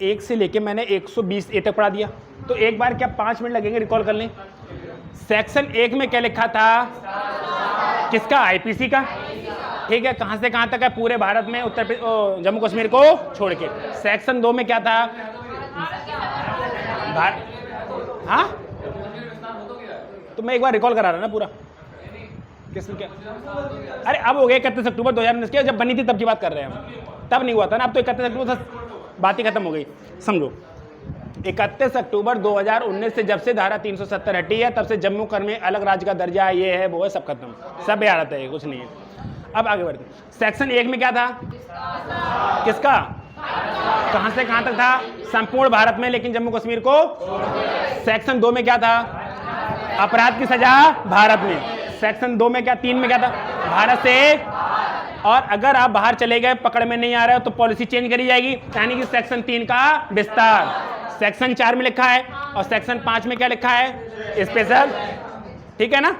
1 से लेके मैंने 120 ए तक पढ़ा दिया, तो एक बार क्या 5 मिनट लगेंगे रिकॉल कर लें। सेक्शन 1 में क्या लिखा था? किसका? आईपीसी का। ठीक है, कहां से कहां तक है? पूरे भारत में, उत्तर प्रदेश, जम्मू कश्मीर को छोड़ के। सेक्शन 2 में क्या था? हाँ, तो मैं एक बार रिकॉल करा रहा ना पूरा। किसने क्या? अरे अब हो गया 31 अक्टूबर 2019 के, जब बनी थी तब की बात कर रहे हैं हम, तब नहीं हुआ था ना। अब तो 31 अक्टूबर से बात ही खत्म हो गई। समझो, 31 अक्टूबर 2019 से जब से धारा 370 हटी है, तब से जम्मू कश्मीर में अलग राज्य का दर्जा, ये है वो है, सब खत्म, सब याद आता है, कुछ नहीं है। अब आगे बढ़ते। सेक्शन 1 में क्या था? किसका? कहां से कहां तक था? संपूर्ण भारत में, लेकिन जम्मू कश्मीर को। सेक्शन 2 में क्या था? अपराध की सजा भारत में। सेक्शन 2 में क्या? 3 में क्या था? भारत से, और अगर आप बाहर चले गए, पकड़ में नहीं आ रहे हो, तो पॉलिसी चेंज करी जाएगी, यानी कि सेक्शन 3 का विस्तार। सेक्शन 4 में लिखा है, और सेक्शन 5 में क्या लिखा है? स्पेशल। ठीक है ना?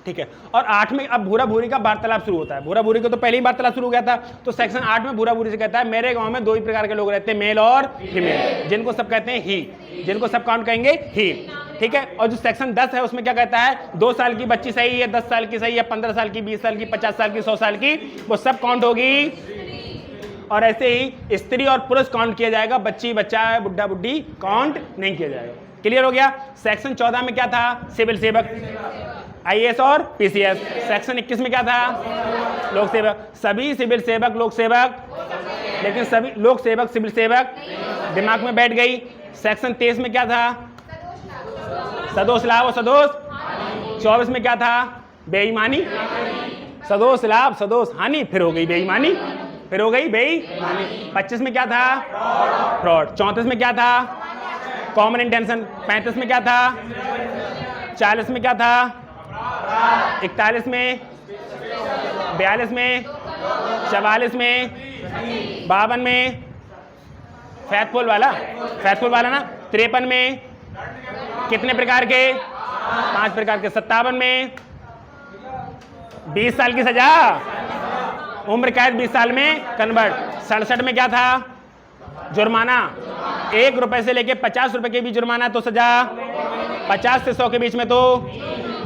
ठीक है। और 8 में अब भूरा भूरी का वार्तालाप शुरू होता है। भूरा भूरी का तो पहले ही वार्तालाप शुरू हो गया था, तो सेक्शन 8 में भूरा भूरी से कहता है, मेरे गांव में 2 ही प्रकार के लोग रहते हैं, मेल और फीमेल, जिनको सब कहते हैं ही, जिनको सब काउंट कहेंगे ही। ठीक है। और जो सेक्शन 10 है उसमें क्या कहता है? 2 साल की बच्ची सही है, 10 साल की सही है, 15 साल की, 20 साल की, 50 साल की, 100 साल की, वो सब काउंट होगी। और ऐसे ही स्त्री और पुरुष काउंट किया जाएगा, बच्ची बच्चा बुढ़ा बुढ़ी काउंट नहीं किया जाएगा। क्लियर हो गया? सेक्शन 14 में क्या था? सिविल सेवक, आईएएस और पीसीएस। सेक्शन 21 में क्या था? लोक सेवक। सभी सिविल सेवक लोक सेवक, लेकिन सभी लोक सेवक सिविल सेवक दिमाग में बैठ गई। सेक्शन 23 में क्या था? सदोष लाभ और सदोष। 24 में क्या था? बेईमानी, सदोष लाभ सदोष हानि, फिर हो गई बेईमानी, फिर हो गई बेईमानी। 25 में क्या था? फ्रॉड। 34 में क्या था? Common intention. 35 में क्या था? 40 में क्या था? 41 में, 42 में, 44 में, 52 में, फैथफुल वाला ना। 53 में कितने प्रकार के? 5 प्रकार के। 57 में 20 साल की सजा, उम्र कैद 20 साल में कन्वर्ट। 67 में क्या था? जुर्माना, 1 रुपए से लेके 50 रुपए के बीच जुर्माना तो सजा, 50 से 100 के बीच में तो,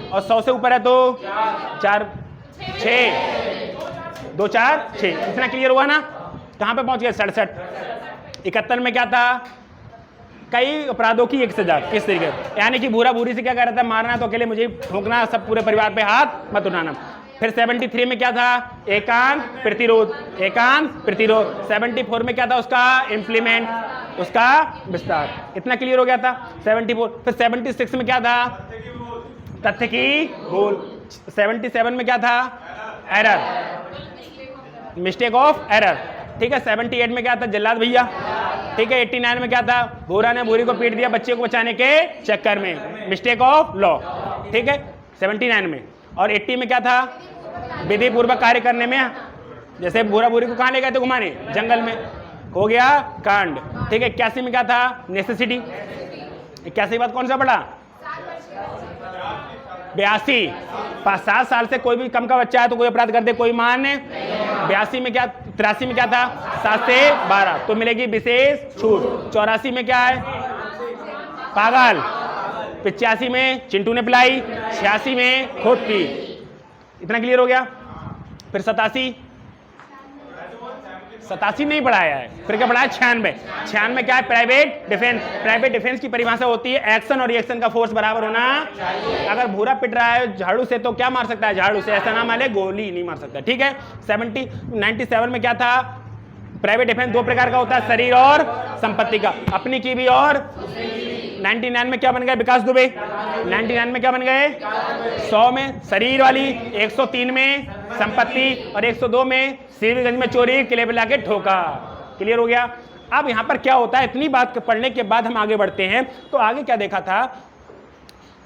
और 100 से ऊपर है तो 4 6 2 4 6। इतना क्लियर हुआ ना? कहां पे पहुंच गए? 67। 71 में क्या था? कई अपराधों की एक सजा। किस तरीके? यानी कि भूरा भूरी से क्या कह रहा था? मारना तो अकेले मुझे ठोकना, सब पूरे परिवार पे हाथ मत उठाना। फिर 73 में क्या था? एकांत प्रतिरोध, एकांत प्रतिरोध। 74 में क्या था? उसका इम्प्लीमेंट, उसका विस्तार। इतना क्लियर हो गया था? 74। फिर 76 में क्या था? तथ्य की भूल। 77 में क्या था? Error, mistake of error. ठीक है। 78 में क्या था? जल्लाद भैया। ठीक है। 89 में क्या था? भूरा ने भूरी को पीट दिया बच्चे को बचाने के चक्कर में, मिस्टेक ऑफ लॉ। ठीक है। 79 में। और 80 में क्या था? विधि पूर्वक कार्य करने में, जैसे भूरा भूरी को कहां ले गए थे घुमाने? जंगल में, हो गया कांड। ठीक है। 81 में क्या था? नेसेसिटी। 81 बात कौन सा पढ़ा? 82। 7 साल से कोई भी कम का बच्चा है तो कोई अपराध कर दे, कोई मान्य। 82 में क्या? 83 में क्या था? 7 से 12 तो मिलेगी विशेष छूट। 84 में क्या है? पागल। 85 में चिंटू ने पिलाई। 86 में खुद पी। इतना क्लियर हो गया? फिर 87 नहीं पढ़ाया है। फिर क्या पढ़ाया? 96। 96 क्या है? Private defence. प्राइवेट डिफेंस की परिभाषा होती है एक्शन और रिएक्शन का फोर्स बराबर होना। अगर भूरा पिट रहा है झाड़ू से तो क्या मार सकता है? झाड़ू से। ऐसा ना मारे गोली नहीं मार सकता। ठीक है। 97 में क्या था? प्राइवेट डिफेंस 2 प्रकार का होता है, शरीर और संपत्ति का, अपनी की भी और। 99 में क्या बन गए? विकास दुबे। 99 में क्या बन गए? 100 में शरीर वाली, 103 में संपत्ति, और 102 में सीवीगंज में चोरी, किले पे लाके ठोका। क्लियर हो गया? अब यहां पर क्या होता है? इतनी बात पढ़ने के बाद हम आगे बढ़ते हैं। तो आगे क्या देखा था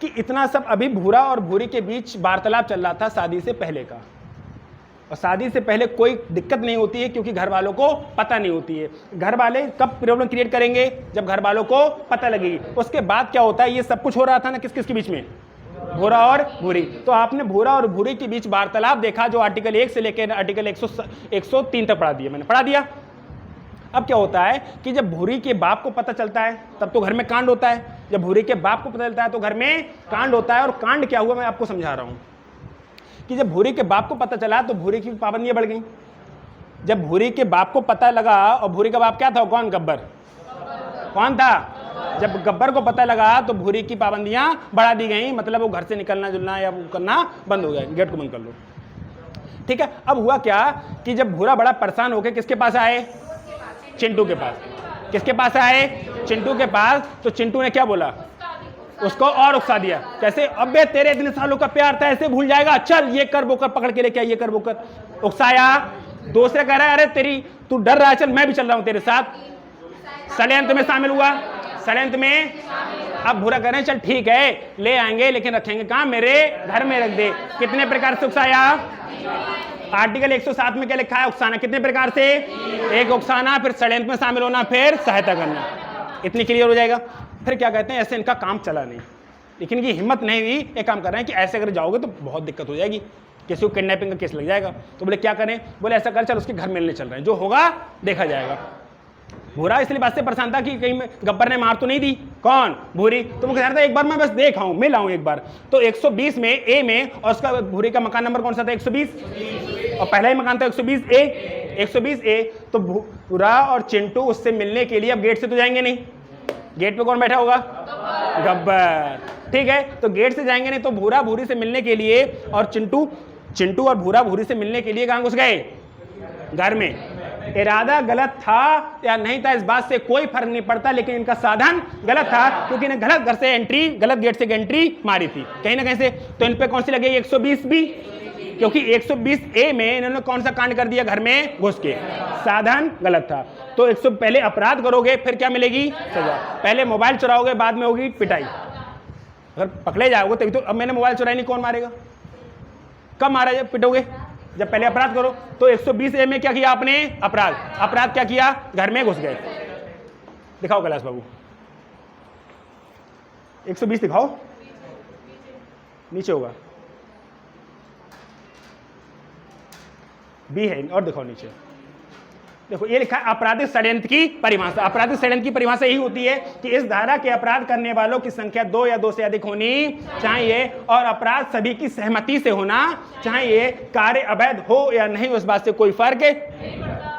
कि इतना सब अभी भूरा और भूरी के बीच वार्तालाप चल रहा था शादी से पहले का, और शादी से पहले कोई दिक्कत नहीं होती है क्योंकि घर वालों को पता नहीं होती है। घर वाले कब प्रॉब्लम क्रिएट करेंगे? जब घर वालों को पता लगेगी। उसके बाद क्या होता है? ये सब कुछ हो रहा था ना किस किस के बीच में? भूरा और भूरी। तो आपने भूरा और भूरी के बीच वार्तालाप देखा, जो आर्टिकल 1 से लेकर आर्टिकल 103 तक पढ़ा दिया मैंने, पढ़ा दिया। अब क्या होता है कि जब भूरी के बाप को पता चलता है तब तो घर में कांड होता है, जब भूरी के बाप को पता चलता है तो घर में कांड होता है। और कांड क्या हुआ मैं आपको समझा रहा हूं कि जब भूरी के बाप को पता चला तो भूरी की पाबंदियां बढ़ गई। जब भूरी के बाप को पता लगा, और भूरी का बाप क्या था, कौन, गब्बर, कौन था, जब गब्बर को पता लगा तो भूरी की पाबंदियां बढ़ा दी गई, मतलब वो घर से निकलना जुलना या वो करना बंद हो गया, गेट को बंद कर लो। ठीक है, अब हुआ क्या कि जब भूरा बड़ा परेशान होकर किसके पास आए, चिंटू के पास। किसके पास आए, चिंटू के पास। तो चिंटू ने क्या बोला, उसको और उकसा दिया। कैसे, अबे तेरे इतने सालों का प्यार था ऐसे भूल जाएगा, चल ये कर वो कर, पकड़ के लेके ये कर वो कर, उकसाया। दूसरे कह रहा है अरे तेरी तू डर रहा है, चल मैं भी चल रहा हूं तेरे साथ, षड्यंत्र में शामिल हुआ, षड्यंत्र में। अब भूरा कह रहे हैं चल ठीक है ले आएंगे लेकिन रखेंगे कहां, मेरे घर में रख दे। कितने प्रकार से उकसाया, आर्टिकल 107 में क्या लिखा है, उकसाना कितने प्रकार से, एक उकसाना, फिर षड्यंत्र में शामिल होना, फिर सहायता करना। इतनी क्लियर हो जाएगा। फिर क्या कहते हैं, ऐसे इनका काम चला नहीं, लेकिन इनकी हिम्मत नहीं हुई, एक काम कर रहे हैं कि ऐसे अगर जाओगे तो बहुत दिक्कत हो जाएगी, किसी को किडनैपिंग का केस लग जाएगा। तो बोले क्या करें, बोले ऐसा कर चल उसके घर मिलने चल रहे हैं, जो होगा देखा जाएगा। भूरा इसलिए बात से परेशान था कि कहीं गब्बर ने मार तो नहीं दी, कौन, भूरी। तो वो कह रहा था एक बार मैं बस देख आऊं, मिल आऊं एक बार। तो 120 में ए में, और उसका भूरी का मकान नंबर कौन सा था, 120, और पहला ही मकान था 120 ए, 120 ए। तो भूरा और चिंटू उससे मिलने के लिए अब गेट से तो जाएंगे नहीं, गेट पे कौन बैठा होगा, गब्बर। ठीक है, तो गेट से जाएंगे नहीं, तो भूरा भूरी से मिलने के लिए और चिंटू और भूरा भूरी से मिलने के लिए कहां घुस गए, घर में। इरादा गलत था या नहीं था इस बात से कोई फर्क नहीं पड़ता, लेकिन इनका साधन गलत था, क्योंकि इन्हें गलत घर से एंट्री, गलत गेट से एंट्री मारी थी कहीं ना कहीं से। तो इन पे कौन सी लगेगी, 120 बी, क्योंकि 120 ए में इन्होंने कौन सा कांड कर दिया, घर में घुस के, साधन गलत था। तो 100 पहले अपराध करोगे फिर क्या मिलेगी, सजा। पहले मोबाइल चुराओगे बाद में होगी पिटाई, अगर पकड़े जाओगे तभी तो। अब मैंने मोबाइल चुराई नहीं, कौन मारेगा, कब मारा जब पिटोगे, जब पहले अपराध करो। तो 120 ए में क्या किया आपने, अपराध क्या किया, घर में घुस गए। दिखाओ कैलाश बाबू 120 दिखाओ, नीचे होगा बी है, और दिखाओ नीचे, देखो ये लिखा है आपराधिक षड्यंत्र की परिभाषा। आपराधिक षड्यंत्र की परिभाषा यही होती है कि इस धारा के अपराध करने वालों की संख्या 2 या 2 से अधिक होनी चाहिए, और अपराध सभी की सहमति से होना चाहिए। कार्य अवैध हो या नहीं उस बात से कोई फर्क नहीं पड़ता,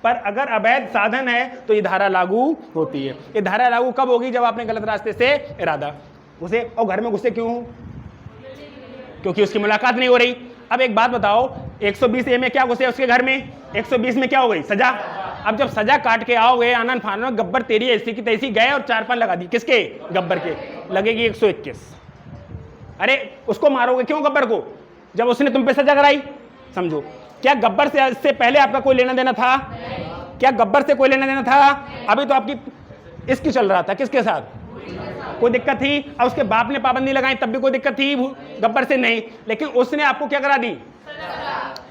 पर अगर अवैध साधन है तो ये धारा लागू होती है। ये धारा लागू कब होगी, जब आपने गलत रास्ते से इरादा घुसे। और घर में घुसे क्यों, क्योंकि उसकी मुलाकात नहीं हो रही। अब एक बात बताओ, 120 ए में क्या घुसे उसके घर में, 120 में क्या हो गई, सजा। अब जब सजा काट के आओगे आनंद फानन, गब्बर तेरी ऐसी की तैसी गए और 4 पान लगा दी, किसके, गब्बर के, लगेगी 121। अरे उसको मारोगे क्यों, गब्बर को, जब उसने तुम पे सजा कराई। समझो, क्या गब्बर से पहले आपका कोई लेना देना था, क्या गब्बर से कोई लेना देना था, अभी तो आपकी इसकी चल रहा था, किसके साथ, कोई दिक्कत थी। अब उसके बाप ने पाबंदी लगाई तब भी कोई दिक्कत थी, गब्बर से नहीं, लेकिन उसने आपको क्या करा दी,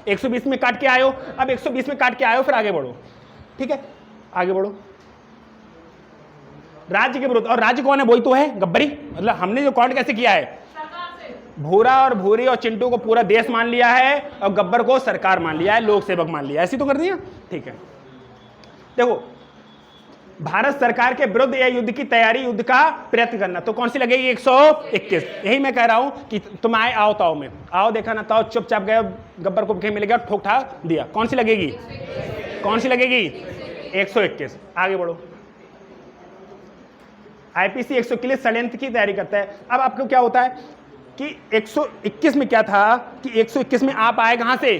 120 में काट के आयो। अब 120 में काट के आयो, फिर आगे बढ़ो, ठीक है, आगे बढ़ो। राज्य के विरुद्ध, और राज्य कौन है, वही तो है गब्बरी। मतलब हमने जो कांड कैसे किया है, भूरा और भूरी और चिंटू को पूरा देश मान लिया है और गब्बर को सरकार मान लिया है, लोक सेवक मान लिया है, ऐसी तो कर दिया। ठीक है, देखो भारत सरकार के विरुद्ध या युद्ध की तैयारी, युद्ध का प्रयत्न करना, तो कौन सी लगेगी, 121। यही मैं कह रहा हूं कि तुम आए, आओ ताओ में आओ, देखा ना ताओ, चुपचाप गए, गब्बर को कहीं मिल गया, ठोक ठा दिया, कौन सी लगेगी, कौन सी लगेगी, 121। आगे बढ़ो। आईपीसी 121 षड्यंत्र की तैयारी करता है। अब आपको क्या होता है कि 121 में क्या था कि 121 में आप आए कहां से,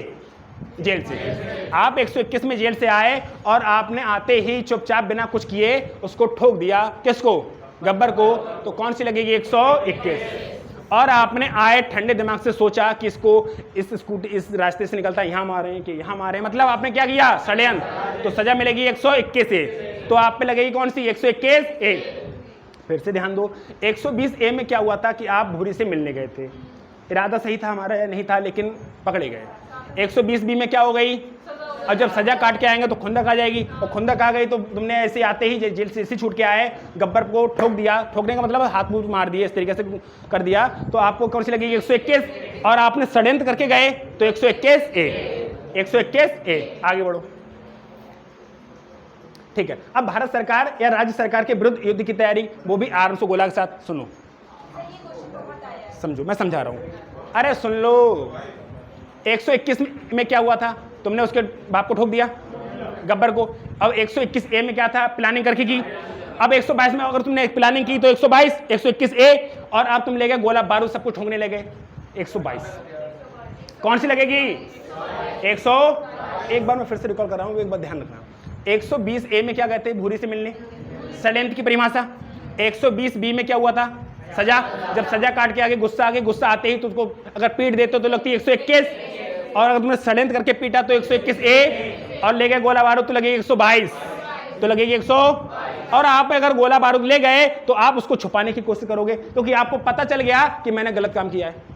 जेल से। आप 121 में जेल से आए और आपने आते ही चुपचाप बिना कुछ किए उसको ठोक दिया, किसको, गब्बर को, तो कौन सी लगेगी, 121। और आपने आए ठंडे दिमाग से सोचा कि इसको इस रास्ते से निकलता यहाँ मारे कि यहाँ मारे, मतलब आपने क्या किया, षड्यंत्र, तो सजा मिलेगी 121 से। तो आप पे लगेगी कौन सी, 121 ए। फिर से ध्यान दो, 120 ए में क्या हुआ था कि आप भूरी से मिलने गए थे, इरादा सही था हमारा या नहीं था, लेकिन पकड़े गए। 120 बी में क्या हो गई, और जब सजा काट के आएंगे तो खुंदक आ जाएगी, और खुंदक आ गई तो तुमने ऐसे आते ही जेल से ऐसे छूट के आए, गब्बर को ठोक दिया, ठोकने का मतलब हाथ मुंह मार दिए, इस तरीके से कर दिया, तो आपको कौन सी लगेगी, 121। और आपने षड्यंत्र करके गए तो 121 ए, 121 ए। आगे बढ़ो। ठीक है, अब भारत सरकार या राज्य सरकार के विरुद्ध युद्ध की तैयारी, वो भी आर्म्स को गोला के साथ। सुनो समझो, मैं समझा रहा हूं। अरे सुन लो, 121 में क्या हुआ था, तुमने उसके बाप को ठोक दिया गब्बर को। अब 121A में क्या था, प्लानिंग करके की। अब 122 में अगर तुमने प्लानिंग की तो 122, 121A, और अब तुम ले गए गोला बारूद सब कुछ ठोकने लगे। 122 कौन सी लगेगी, 100। एक बार मैं फिर से रिकॉल कर रहा हूं, एक बार ध्यान रखना। 120A में क्या कहते हैं, भूरी से मिलने, षड्यंत्र की परिभाषा। 120B में क्या हुआ था, सजा। जब सजा काट के आगे गुस्सा आते ही तुझको अगर पीट देते तो लगती है 121, और अगर तुमने षड्यंत्र करके पीटा तो 121A, और ले गए गोला बारूद तो लगेगी 122, तो लगेगी 100। और आप अगर गोला बारूद ले गए तो आप उसको छुपाने की कोशिश करोगे, क्योंकि आपको पता चल गया कि मैंने गलत काम किया है।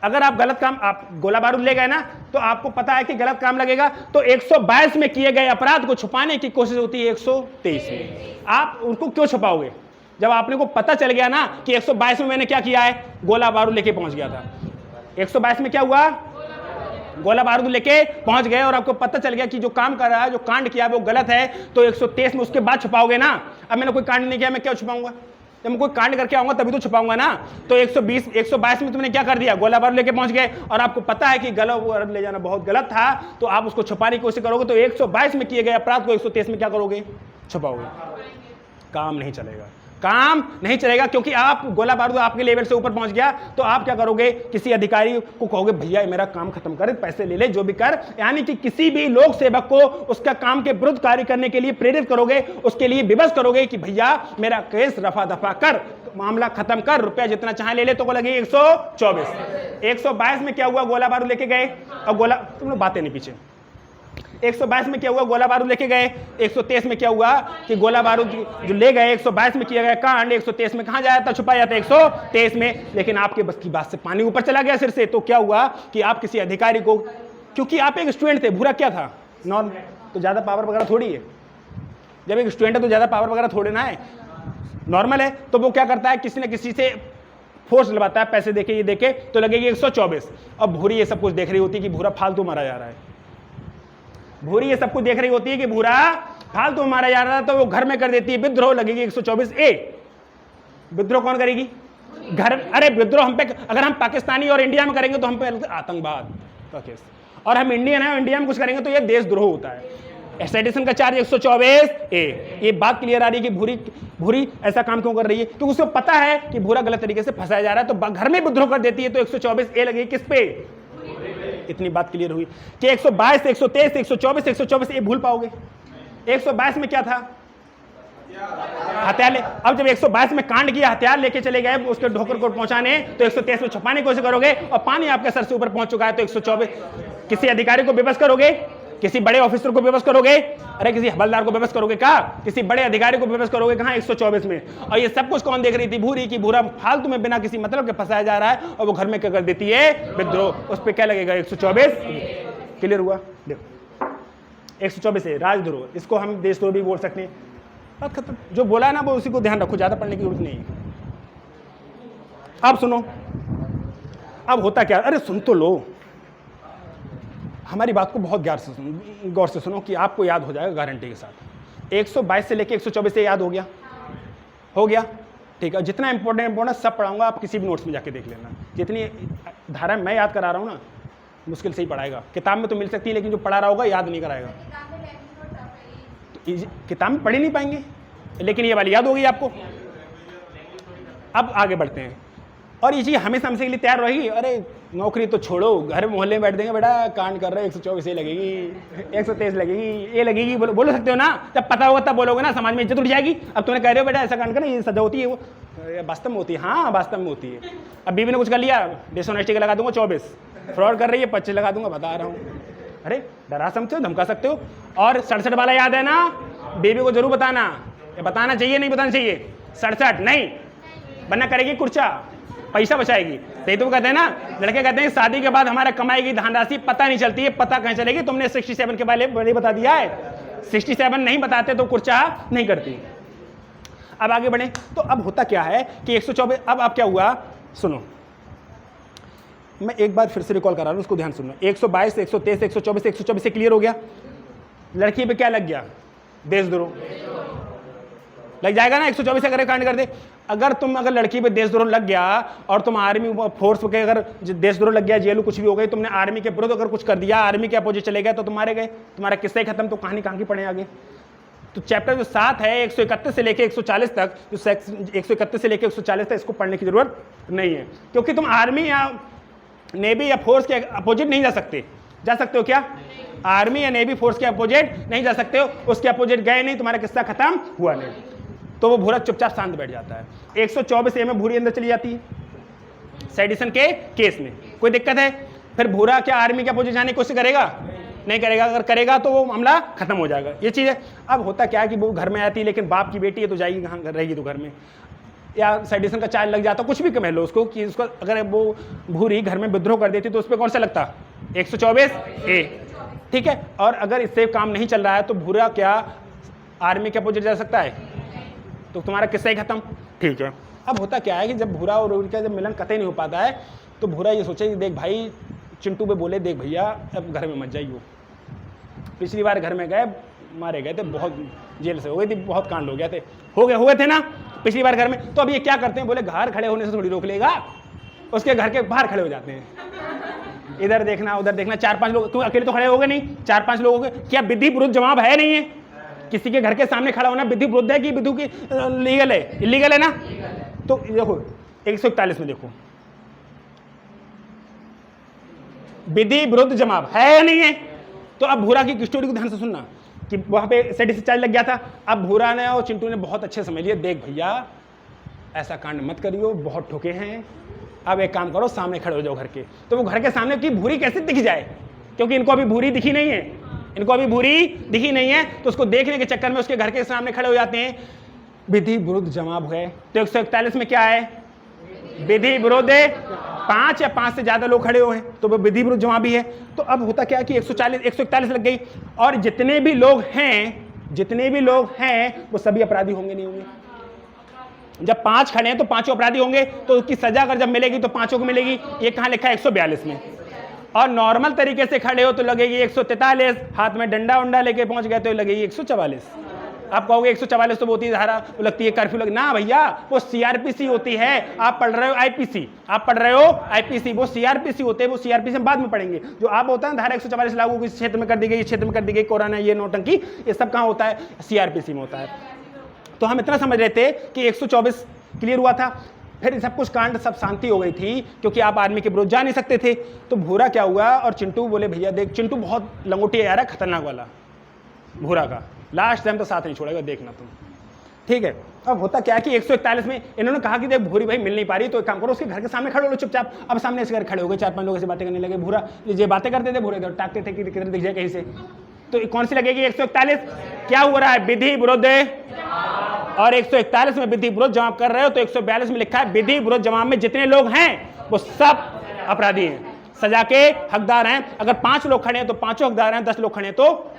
अगर आप गलत काम, आप गोला बारूद ले गए ना, तो आपको पता है कि गलत काम लगेगा, तो 122 में किए गए अपराध को छुपाने की कोशिश होती है 123 में। आप उनको क्यों छुपाओगे, जब आपने को पता चल गया ना कि 122 में मैंने क्या किया है, गोला बारूद लेके पहुंच गया था। 122 में क्या हुआ, गोला बारूद लेके पहुंच गए, और आपको पता चल गया कि जो काम कर रहा है, जो कांड किया वो गलत है, तो 123 में उसके बाद छुपाओगे ना। अब मैंने कोई कांड नहीं किया, मैं क्या छुपाऊंगा, जब मैं कोई कांड करके आऊंगा तभी तो छुपाऊंगा ना। तो 122 में तुमने क्या कर दिया, गोला बारूद लेके पहुंच गए, और आपको पता है कि गलत ले जाना बहुत गलत था, तो आप उसको छुपाने की कोशिश करोगे, तो 122 में किए गए अपराध को 123 में क्या करोगे, छुपाओगे। काम नहीं चलेगा, काम नहीं चलेगा, क्योंकि आप गोला बारूद आपके लेवल से ऊपर पहुंच गया, तो आप क्या करोगे, किसी अधिकारी को कहोगे भैया मेरा काम खत्म कर, पैसे ले ले, जो भी कर, यानी कि किसी भी लोक सेवक को उसका काम के विरुद्ध कार्य करने के लिए प्रेरित करोगे, उसके लिए विवश करोगे कि भैया मेरा केस रफा दफा कर, मामला खत्म कर, रुपया जितना चाहे ले ले, तो लगे 124। 122 में क्या हुआ, गोला बारूद लेके गए, और गोला, तुम लोग बातें नहीं पीछे। 122 में क्या हुआ, गोला बारूद लेके गए। 123 में क्या हुआ कि गोला बारूद जो ले गए, 122 में किया गया कांड 123 में कहां जाया था, छुपाया जाता 123 में। लेकिन आपके बस की बात से पानी ऊपर चला गया सिर से, तो क्या हुआ कि आप किसी अधिकारी को, क्योंकि आप एक स्टूडेंट थे, भूरा क्या था, नॉन, तो ज्यादा पावर वगैरह थोड़ी है, जब एक स्टूडेंट है तो ज्यादा पावर वगैरह थोड़ी ना है, नॉर्मल है। तो वो क्या करता है, किसी न किसी से फोर्स लगाता है, पैसे देके, ये देके, तो लगेगी 124। अब भूरी ये सब कुछ देख रही होती है कि भूरा फालतू मारा जा रहा है, भूरी ये सब कुछ देख रही होती है कि भूरा फालतू मारा जा रहा है, तो वो घर में कर देती है विद्रोह, लगेगी 124A। विद्रोह कौन करेगी, घर। अरे विद्रोह हम पे, अगर हम पाकिस्तानी और इंडिया में करेंगे तो हम पे आतंकवाद का केस, और हम इंडियन है, इंडिया में कुछ करेंगे तो ये देशद्रोह होता है। एक्सट्रेडिशन का चार्ज 124A। ये बात क्लियर आ रही है कि भूरी ऐसा काम क्यों कर रही है, क्योंकि उसको पता है कि भूरा गलत तरीके से फंसाया जा रहा है, तो घर में विद्रोह कर देती है, तो 124A लगेगी किस पे। इतनी बात क्लियर हुई कि 122, 123, 124, 124 ये भूल पाओगे। 122 में क्या था, हथियार ले। अब जब 122 में कांड किया, हथियार लेके चले गए उसके ढोकर को पहुंचाने, तो 123 में छुपाने की कोशिश करोगे, और पानी आपके सर से ऊपर पहुंच चुका है, तो 124। किसी अधिकारी को बेबस करोगे, किसी बड़े ऑफिसर को बेबस करोगे, अरे किसी हवलदार को बेबस करोगे, कहा किसी बड़े अधिकारी को बेबस करोगे, कहां 124 में। और ये सब कुछ कौन देख रही थी, भूरी की भूरा फालतू में बिना किसी मतलब के फंसाया जा रहा है, और वो घर में क्या कर देती है, विद्रोह। उस पर क्या लगेगा, 124। क्लियर हुआ, देखो 124 राजद्रोह, इसको हम देशद्रोह भी बोल सकते हैं। बात खत्म, जो बोला है ना वो उसी को ध्यान रखो, ज्यादा पढ़ने की जरूरत नहीं है। अब सुनो, अब होता क्या, अरे सुन तो लो, हमारी बात को बहुत गौर से सुनो कि आपको याद हो जाएगा गारंटी के साथ। 122 से लेके 124 से याद हो गया, हो गया, ठीक है। जितना इंपॉर्टेंट सब पढ़ाऊंगा, आप किसी भी नोट्स में जाके देख लेना। जितनी धारा मैं याद करा रहा हूँ ना, मुश्किल से ही पढ़ाएगा, किताब में तो मिल सकती है, लेकिन जो पढ़ा रहा होगा याद नहीं कराएगा। तो किताब में पढ़ ही नहीं पाएंगे, लेकिन ये वाली याद होगी आपको। अब आगे बढ़ते हैं, और ये चीज़ हमेशा हमसे के लिए तैयार रहेगी। अरे नौकरी तो छोड़ो, घर में मोहल्ले में बैठ देंगे, बेटा कांड कर रहे हैं, 124 लगेगी, 123 लगेगी, ये लगेगी, बोलो सकते हो ना। जब पता होगा तब बोलोगे ना, समाज में इज्जत उठ जाएगी। अब तुमने कह रहे हो बेटा ऐसा कांड करना, ये सजा होती है, वो वास्तव में होती है, हाँ वास्तव में होती है। अब बीवी ने कुछ कर लिया, डिसऑनेस्टी का लगा दूंगा 24, फ्रॉड कर रही है 25 लगा दूंगा, बता रहा हूँ। अरे डरा सकते हो, धमका सकते हो। और 67 वाला याद है ना, बेबी को जरूर बताना, बताना चाहिए नहीं बताना चाहिए, 67 नहीं, वरना करेगी कुर्चा, पैसा बचाएगी। तो तो कहते हैं ना, लड़के कहते हैं शादी के बाद हमारा कमाई की धन राशि पता नहीं चलती है, पता कहाँ चलेगी। तुमने 67 के बारे में बता दिया है, 67 नहीं बताते तो कुर्चा नहीं करती। अब आगे बढ़े, तो अब होता क्या है कि 124, अब क्या हुआ सुनो, मैं एक बार फिर से रिकॉल कर रहा हूं, उसको ध्यान सुनना। 122, 123, 124 से क्लियर हो गया। लड़की पे क्या लग गया, देशद्रोह लग जाएगा ना, 124 अगर कांड कर दे। अगर लड़की पे देशद्रोह लग गया और तुम आर्मी फोर्स के अगर देशद्रोह लग गया, जेल कुछ भी हो गई, तुमने आर्मी के विरुद्ध अगर कुछ कर दिया, आर्मी के अपोजिट चले गए तो तुम्हारे गए, तुम्हारा किस्सा ही खत्म, तो कहानी कहां की पढ़े आगे। तो चैप्टर जो 7 है 131 से लेके 140 तक, जो 131 से लेके 140 तक, इसको पढ़ने की जरूरत नहीं है, क्योंकि तुम आर्मी या नेवी या फोर्स के अपोजिट नहीं जा सकते। जा सकते हो क्या? आर्मी या नेवी फोर्स के अपोजिट नहीं जा सकते हो। उसके अपोजिट गए नहीं, तुम्हारा किस्सा खत्म हुआ नहीं, तो वो भूरा चुपचाप शांत बैठ जाता है। 124 ए में भूरी अंदर चली जाती है सेडिशन के केस में, कोई दिक्कत है? फिर भूरा क्या आर्मी के अपोजिट जाने की कोशिश करेगा? नहीं करेगा। अगर करेगा तो वो मामला खत्म हो जाएगा, ये चीज़ है। अब होता क्या है कि वो घर में आती है, लेकिन बाप की बेटी है तो जाएगी कहाँ, रहेगी तो घर में, या सेडिशन का चार्ज लग जाता, कुछ भी कह लो उसको, कि उसको अगर वो भूरी घर में विद्रोह कर देती तो उस पर कौन सा लगता? 124 ए, ठीक है। और अगर इससे काम नहीं चल रहा है तो भूरा क्या आर्मी के अपोजिट जा सकता है? तो तुम्हारा किस्सा ही खत्म, ठीक है। अब होता क्या है कि जब भूरा और उनका जब मिलन कतई नहीं हो पाता है, तो भूरा ये सोचे कि देख भाई, चिंटू पे बोले देख भैया अब घर में मत जाइयो। पिछली बार घर में गए, मारे गए थे, बहुत जेल से हो गई थी, बहुत कांड हो गए थे ना पिछली बार घर में। तो अब ये क्या करते हैं, बोले घर खड़े होने से थोड़ी रोक लेगा, उसके घर के बाहर खड़े हो जाते हैं, इधर देखना उधर देखना। 4-5 लोग, तू अकेले तो खड़े होगे नहीं, 4-5 लोगों के क्या विधि विरुद्ध जवाब है? नहीं है। किसी के घर के सामने खड़ा होना विधि विरुद्ध है कि विधु की लीगल है? इलीगल है ना। तो देखो 141 में देखो, विधि विरुद्ध जवाब है या नहीं है। तो अब भूरा की स्टोरी को ध्यान से सुनना कि वहां पे सेडिशन चार्ज लग गया था। अब भूरा ने और चिंटू ने बहुत अच्छे समझ लिया, देख भैया ऐसा कांड मत करियो, बहुत ठोके हैं, अब एक काम करो सामने खड़े हो जाओ घर के। तो वो घर के सामने की भूरी कैसे दिख जाए, क्योंकि इनको अभी भूरी दिखी नहीं है, तो उसको देखने के चक्कर में उसके घर के सामने खड़े हो जाते हैं। विधि विरुद्ध जवाब है, तो 141 में क्या है? विधि विरुद्ध है। 5 या 5 से ज्यादा लोग खड़े हुए हैं तो वो विधि विरुद्ध जवाब भी है। तो अब होता क्या है कि 141 लग गई, और जितने भी लोग हैं वो सभी अपराधी होंगे नहीं होंगे? जब 5 खड़े हैं तो 5 अपराधी होंगे, तो उसकी सजा अगर जब मिलेगी तो 5 को मिलेगी। ये कहां लिखा है? 142 में। और नॉर्मल तरीके से खड़े हो तो लगेगी 143, हाथ में डंडा उंडा लेके पहुंच गए तो लगेगी 144। आप कहोगे 144 तो होती है धारा, वो लगती है कर्फ्यू ना भैया, वो सीआरपीसी होती है। आप पढ़ रहे हो आईपीसी, वो सीआरपीसी होते हैं, वो सीआरपीसी हम बाद में पढ़ेंगे। जो आप होता है धारा 144 लागू किस क्षेत्र में कर दी गई, क्षेत्र में कर दी गई, कोरोना ये नौटंकी, ये सब कहाँ होता है? सीआरपीसी में होता है। तो हम इतना समझ रहे थे कि 124 क्लियर हुआ था। फिर सब कुछ कांड, सब शांति हो गई थी, क्योंकि आप आर्मी के विरुद्ध जा नहीं सकते थे। तो भूरा क्या हुआ, और चिंटू बोले भैया देख, चिंटू बहुत लंगोटी आ रहा है, खतरनाक वाला भूरा का, लास्ट टाइम तो साथ नहीं छोड़ेगा, देखना तुम, ठीक है। अब होता क्या है कि 141 में इन्होंने कहा कि देख भूरी भाई मिल नहीं पा रही, तो एक काम करो उसके घर के सामने खड़े हो लो चुपचाप। अब सामने इसके घर खड़े हो गए, 4-5 लोग ऐसे बातें करने लगे। भूरा ये बातें करते थे, भूरे टाकते थे कि किधर दिख जाए कहीं से। तो कौन सी लगेगी? 141। क्या हो रहा है? विधि विरुद्ध, और 141 में विधि विरुद्ध जवाब कर रहे हो, तो 142 में लिखा है विधि विरुद्ध जवाब में जितने लोग हैं वो सब अपराधी हैं, सजा के हकदार हैं। अगर 5 लोग खड़े हैं तो 5 हकदार हैं, 10 लोग खड़े हैं तो।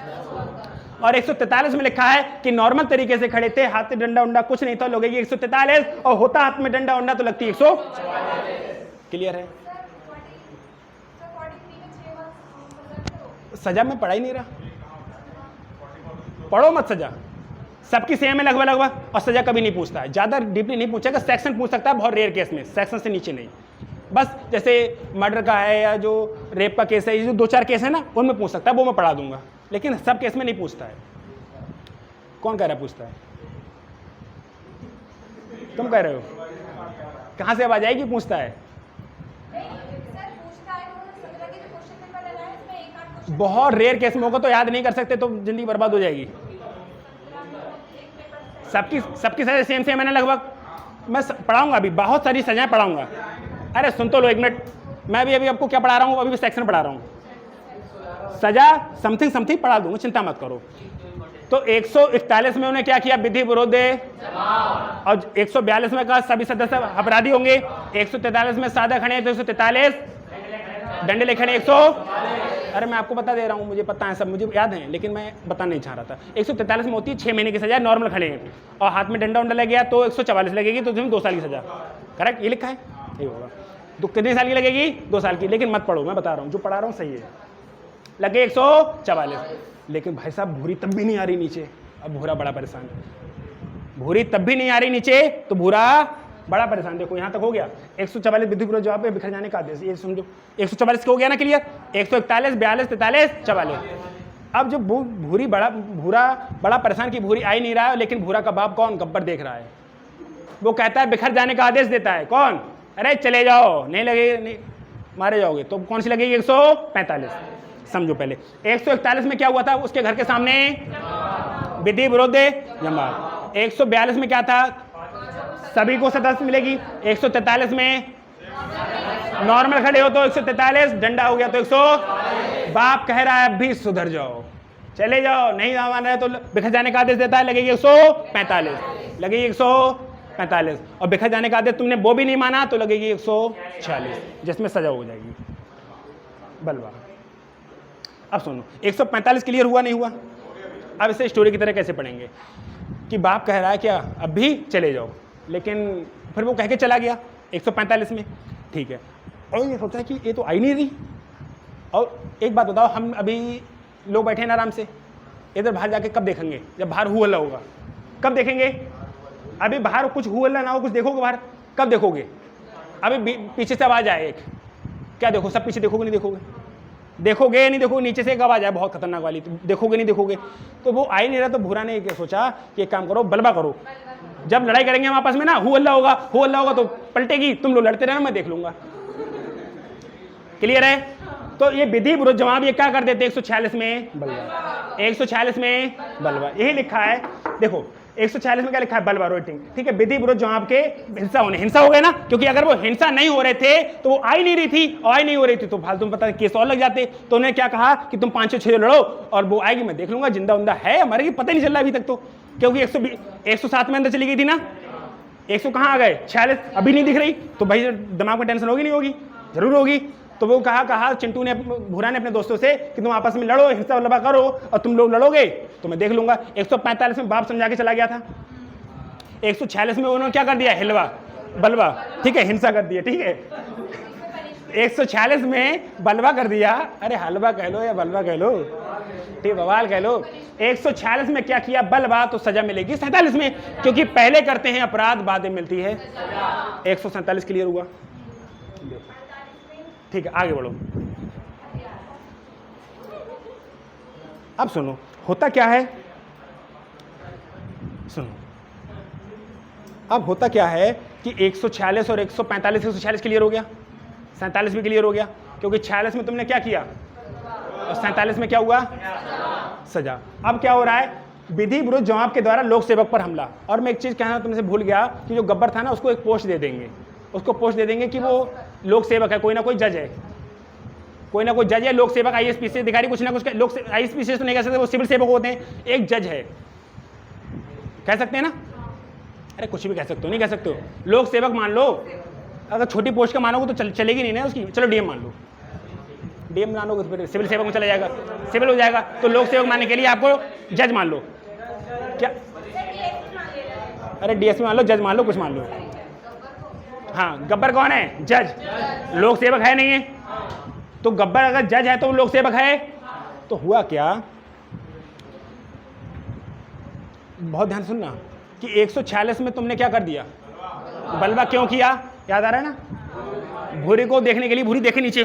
और 143 में लिखा है कि नॉर्मल तरीके से खड़े थे, हाथ में डंडा उंडा कुछ नहीं था, लगेगी 143, और होता हाथ में डंडा उंडा तो लगती 144। क्लियर है? सजा में पढ़ा ही नहीं रहा, पढ़ो मत सजा, सबकी सेम है लगभग, और सजा कभी नहीं पूछता है, ज्यादा डीपली नहीं पूछेगा। सेक्शन पूछ सकता है बहुत रेयर केस में, सेक्शन से नीचे नहीं। बस जैसे मर्डर का है या जो रेप का केस है, ये जो 2-4 केस है ना, उनमें पूछ सकता है, वो मैं पढ़ा दूंगा, लेकिन सब केस में नहीं पूछता है। कौन कह रहा है पूछता है? तुम कह रहे हो? कहां से आवाज आएगी पूछता है? बहुत रेयर केस में होगा तो याद नहीं कर सकते तो जिंदगी बर्बाद हो जाएगी। सबकी सजा सेम है ना लगभग। मैं पढ़ाऊंगा अभी, बहुत सारी सजाएं पढ़ाऊंगा। अरे सुन तो लो एक मिनट, मैं भी अभी आपको क्या पढ़ा रहा हूँ, अभी भी सेक्शन पढ़ा रहा हूँ। सजा समथिंग पढ़ा दूंगा, चिंता मत करो। तो 141 में उन्हें क्या किया? विधि विरुद्ध, और 142 में कहा सभी सदस्य अपराधी होंगे। 143 में सादा खड़े हैं तो 143 डंडे ले खड़े 100। अरे मैं आपको बता दे रहा हूँ, मुझे पता है सब, मुझे याद है, लेकिन मैं बताना नहीं चाह रहा था। 143 में होती है 6 महीने की सजा, नॉर्मल खड़े हैं, और हाथ में डंडा उंडा लग गया तो 144 लगेगी, तो तुम्हें 2 साल की सजा। करेक्ट, ये लिखा है, ये होगा। तो कितने साल की लगेगी? 2 साल की। लेकिन मत पढ़ो, मैं बता रहा हूँ, जो पढ़ा रहा हूँ सही है। लगे 144, लेकिन भाई साहब भूरी तब भी नहीं आ रही नीचे, अब भूरा बड़ा परेशान, भूरी तब भी नहीं आ रही नीचे, तो भूरा बड़ा परेशान। देखो यहाँ तक हो गया। 144 विद्युत विरोध जवाब है बिखर जाने का आदेश, ये समझो 144 का हो गया ना क्लियर। 141, 42, 43, 44। अब जो भूरा बड़ा परेशान की भूरी आ ही नहीं रहा है, लेकिन भूरा का बाप कौन, गब्बर देख रहा है, वो कहता है बिखर जाने का आदेश देता है। कौन, अरे चले जाओ, नहीं लगे, नहीं मारे जाओगे। तो कौन सी लगेगी, 145। समझो पहले 141 में क्या हुआ था, उसके घर के सामने विधि विरोध जमा। 142 में क्या था, सभी को सदस्य मिलेगी। 143 में नॉर्मल खड़े हो तो 143, डंडा हो गया तो 100। बाप कह रहा है अब भी सुधर जाओ, चले जाओ, नहीं मान रहे तो बिखर जाने का आदेश देता है, लगेगी 145, लगेगी 145। और बिखर जाने का आदेश तुमने वो भी नहीं माना तो लगेगी 146, जिसमें सजा हो जाएगी बलवा। अब सुनो 145 क्लियर हुआ नहीं हुआ। अब इसे स्टोरी की तरह कैसे पढ़ेंगे कि बाप कह रहा है क्या अब भी चले जाओ, लेकिन फिर वो कह के चला गया 145 में, ठीक है। और ये सोचा कि ये तो आई नहीं रही। और एक बात बताओ, हम अभी लोग बैठे हैं आराम से, इधर बाहर जाके कब देखेंगे, जब बाहर हुआ हल्ला होगा, कब देखेंगे? अभी बाहर कुछ हुआ हल्ला ना हो, कुछ देखोगे बाहर, कब देखोगे? अभी पीछे से आवाज आए एक, क्या देखो, सब पीछे देखोगे नहीं देखोगे? देखोगे नहीं देखोगे, नीचे से एक आवाज आए बहुत खतरनाक वाली, तो देखोगे नहीं देखोगे? तो वो आ ही नहीं रहा, तो भूरा ने सोचा कि एक काम करो, बलवा करो, जब लड़ाई करेंगे हम आपस में ना, हुआ हल्ला होगा तो पलटेगी, तुम लोग लड़ते रहना, मैं देख लूंगा। क्लियर है? तो ये विधि विरोध जवाब ये क्या कर देते 146 में बलवा, 146 में बलवा, यही लिखा है। देखो 146 में क्या लिखा है, बलवा रोटिंग, ठीक है। विधि विरोध जवाब के हिंसा होने, हिंसा हो गए ना, क्योंकि अगर वो हिंसा नहीं हो रहे थे तो वो आई नहीं रही थी, और आई नहीं हो रही थी तो फालतू में पता केस और लग जाते। तो उन्हें क्या कहा कि तुम 5-6 लड़ो और वो आएगी, मैं देख लूंगा, जिंदा उंदा है हमारे की पता नहीं चल रहा अभी तक, तो क्योंकि 107 में अंदर चली गई थी ना, 100 कहाँ आ गए, 46 अभी नहीं दिख रही, तो भाई दिमाग में टेंशन होगी नहीं होगी, जरूर होगी। तो वो कहा चिंटू ने, भूरा ने अपने दोस्तों से कि तुम आपस में लड़ो, हिंसा वल्लभा करो, और तुम लोग लड़ोगे तो मैं देख लूंगा। 145 में बाप समझा के चला गया था, 146 में उन्होंने क्या कर दिया, हिलवा बलवा, ठीक है, हिंसा कर दिया, ठीक है। 146 में बलवा कर दिया, अरे हलवा कह लो या बलवा कह लो, ठीक, बवाल कह लो। 146 में क्या किया, बलवा, तो सजा मिलेगी 47 में, क्योंकि पहले करते हैं अपराध, बाद में मिलती है। 147 क्लियर हुआ, ठीक है, आगे बढ़ो। अब सुनो होता क्या है, सुनो अब होता क्या है कि 146 और 145, 146 क्लियर हो गया, 47 भी क्लियर हो गया, क्योंकि 46 में तुमने क्या किया और 47 में क्या हुआ, सजा। अब क्या हो रहा है, विधि विरोध जवाब के द्वारा लोक सेवक पर हमला। और मैं एक चीज कहना तुमसे भूल गया कि जो गब्बर था ना, उसको एक पोस्ट दे देंगे, उसको पोस्ट दे देंगे कि वो लोक सेवक है, कोई ना कोई जज है, कोई ना कोई जज है, लोक सेवक, IAS PCS अधिकारी, कुछ ना कुछ। लोक IAS PCS तो नहीं कह सकते, वो सिविल सेवक होते हैं, एक जज है, कह सकते हैं ना, अरे कुछ भी कह सकते हो, नहीं कह सकते हो, लोक सेवक मान लो। अगर छोटी पोस्ट का मानोगे तो चलेगी नहीं ना उसकी, चलो DM मान लो, DM मानोगे तो फिर सिविल सेवक में चला जाएगा, सिविल हो जाएगा। तो लोक सेवक मानने के लिए आपको जज मान लो, क्या, अरे DSP मान लो, जज मान लो, कुछ मान लो। हाँ, गब्बर कौन है, जज, लोक सेवक है नहीं है, तो गब्बर अगर जज है तो वो लोक सेवक है। तो हुआ क्या, बहुत ध्यान सुनना, कि 146 में तुमने क्या कर दिया, बलवा क्यों किया, याद आ रहा है ना, भूरी को देखने के लिए, भूरी देखे नीचे,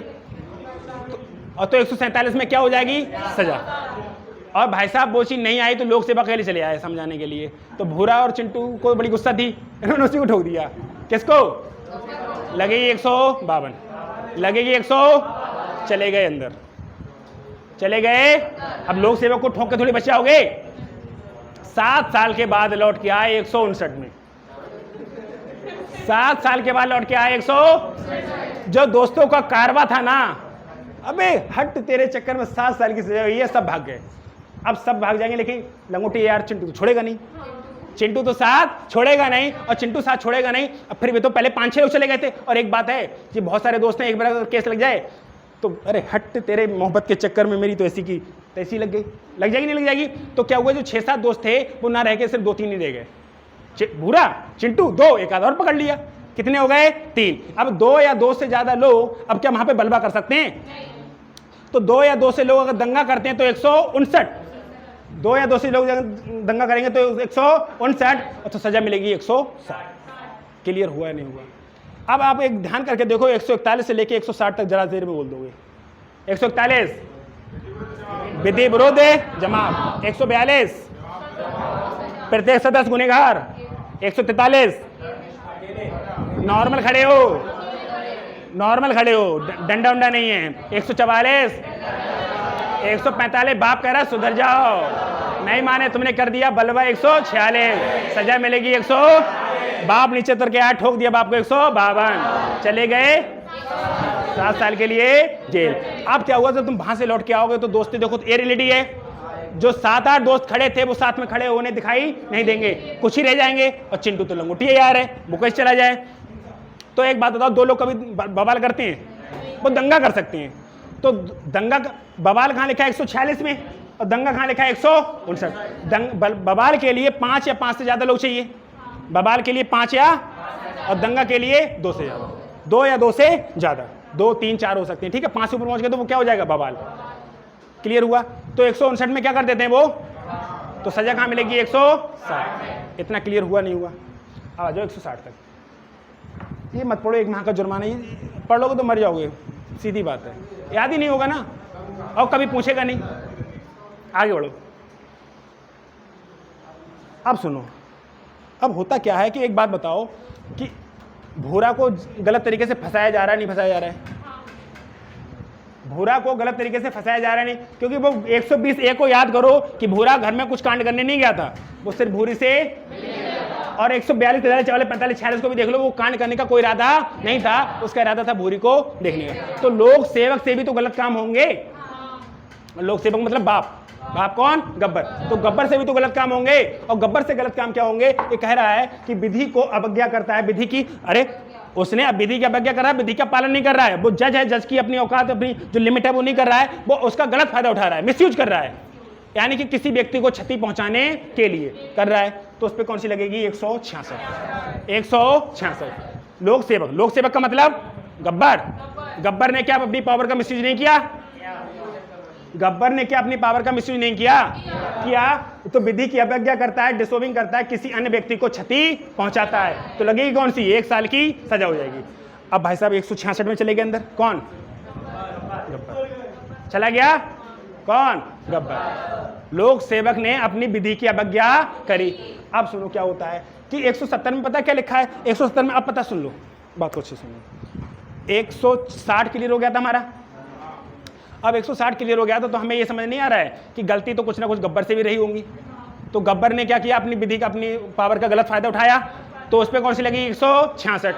और तो 147 में क्या हो जाएगी, सजा। और भाई साहब वो चीज नहीं आई तो लोक सेवक के लिए चले आए समझाने के लिए। तो भूरा और चिंटू को बड़ी गुस्सा थी, इन्होंने उसी को ठोक दिया, किसको, लगेगी 152, लगेगी 100, चले गए अंदर, चले गए। अब लोक सेवक को ठोक के थोड़ी बचाओगे। 7 साल के बाद लौट के आए 159 में, 7 साल के बाद लौट के आए 100। जो दोस्तों का कारवा था ना, अबे हट तेरे चक्कर में 7 साल की सजा हुई है, सब भाग गए। अब सब भाग जाएंगे, लेकिन लंगोटी यार चिंटू तो छोड़ेगा नहीं, चिंटू तो साथ छोड़ेगा नहीं, और चिंटू साथ छोड़ेगा नहीं। अब फिर भी तो पहले 5-6 लोग चले गए थे। और एक बात है कि बहुत सारे दोस्त हैं, एक बार अगर केस लग जाए तो अरे हट तेरे मोहब्बत के चक्कर में मेरी तो ऐसी की तैसी लग गई, लग जाएगी नहीं लग जाएगी। तो क्या हुआ, जो 6-7 दोस्त थे वो ना रह के सिर्फ 2-3 ही रह गए, भूरा चिंटू 2, एक आध और पकड़ लिया, कितने हो गए 3। अब 2 या 2 से ज्यादा लोग अब क्या वहां पे बलवा कर सकते हैं? तो 2 या 2 से लोग अगर दंगा करते हैं तो 159, 2 या 2 से लोग दंगा करेंगे तो 159, तो सजा मिलेगी 160। क्लियर हुआ या नहीं हुआ? अब आप एक ध्यान करके देखो, 141 से लेके 160 तक जरा देर में बोल दोगे। 141 विधि विरोध जमात, 142 प्रत्येक सदस्य गुनहगार, 143 नॉर्मल खड़े हो, नॉर्मल खड़े हो, डंडा उंडा नहीं है, 144 145 बाप कह रहा सुधर जाओ, नहीं माने तुमने कर दिया बलवा, 146 सजा मिलेगी 100, बाप नीचे उतर के आया ठोक दिया बाप को 152, चले गए 7 साल के लिए जेल। अब क्या हुआ जब तुम वहां से लौट के आओगे तो दोस्ती देखो तो ये रिलेटी है, जो 7-8 दोस्त खड़े थे वो साथ में खड़े होने दिखाई नहीं देंगे, कुछ ही रह जाएंगे, और चिंटू तो लंगोटी यार है, मुकेश चला जाए। तो एक बात बताओ, 2 लोग कभी बवाल करते हैं? वो दंगा कर सकते हैं। तो दंगा बवाल कहाँ लिखा है 146 में, और दंगा कहाँ लिखा है 159। बवाल के लिए 5 या 5 से ज्यादा लोग चाहिए, बवाल के लिए 5 या, और दंगा के लिए 2 से ज्यादा, 2 या 2 से ज्यादा, 2 3 4 हो सकते हैं, ठीक है। 5 से ऊपर पहुंच गए तो वो क्या हो जाएगा? बवाल। क्लियर हुआ? तो 159 में क्या कर देते हैं वो, तो सजा कहाँ मिलेगी? 160। इतना क्लियर हुआ नहीं हुआ? आ जाओ 160 तक। ये मत पढ़ो, 1 माह का जुर्माना, ये पढ़ लोगे तो मर जाओगे, सीधी बात है, याद ही नहीं होगा ना, और कभी पूछेगा नहीं। आगे बढ़ो। अब सुनो, अब होता क्या है कि एक बात बताओ कि भूरा को गलत तरीके से फंसाया जा रहा है, नहीं फंसाया जा रहा है? भूरा को गलत तरीके से फंसाया जा रहा है नहीं, क्योंकि वो 120A को याद करो कि भूरा घर में कुछ कांड करने नहीं गया था, वो सिर्फ भूरी से, और 142 43 44 45 46 को भी देख लो, वो कांड करने का कोई इरादा नहीं था, उसका इरादा था भूरी को देखने का। तो लोक सेवक से भी तो गलत काम होंगे, लोक सेवक मतलब बाप, बाप कौन? गब्बर। तो गब्बर से भी तो गलत काम होंगे, और गब्बर से गलत काम क्या होंगे? ये कह रहा है कि विधि को अवज्ञा करता है, विधि की, अरे उसने अब विधि की अवज्ञा कर रहा है, विधि का पालन नहीं कर रहा है, वो जज है, जज की अपनी औकात, अपनी जो लिमिट है वो नहीं कर रहा है, वो उसका गलत फायदा उठा रहा है, मिसयूज कर रहा है, यानी कि किसी व्यक्ति को क्षति पहुंचाने के लिए कर रहा है। तो उस पर कौन सी लगेगी? 166। 166 लोक सेवक, लोक सेवक का मतलब गब्बर। गब्बर ने क्या अपनी पावर का मिसयूज नहीं किया? गब्बर ने क्या अपनी पावर का मिसयूज नहीं किया? तो विधि की अवज्ञा करता है, डिसोविंग करता है, किसी अन्य व्यक्ति को क्षति पहुंचाता है, तो लगेगी कौन सी? 1 साल की सजा हो जाएगी। अब भाई साहब 166 में चले गए अंदर, कौन? गब्बर चला गया, कौन? गब्बर। लोक सेवक ने अपनी विधि की अवज्ञा करी। अब सुनो क्या होता है कि 170 में पता क्या लिखा है? 170 में अब पता सुन लो, बात को अच्छी सुनो। 160 क्लियर हो गया था हमारा, अब 160 क्लियर हो गया तो हमें ये समझ नहीं आ रहा है कि गलती तो कुछ ना कुछ गब्बर से भी रही होंगी। तो गब्बर ने क्या किया? अपनी विधि का, अपनी पावर का गलत फायदा उठाया, तो उस पर कौन सी लगी? 166,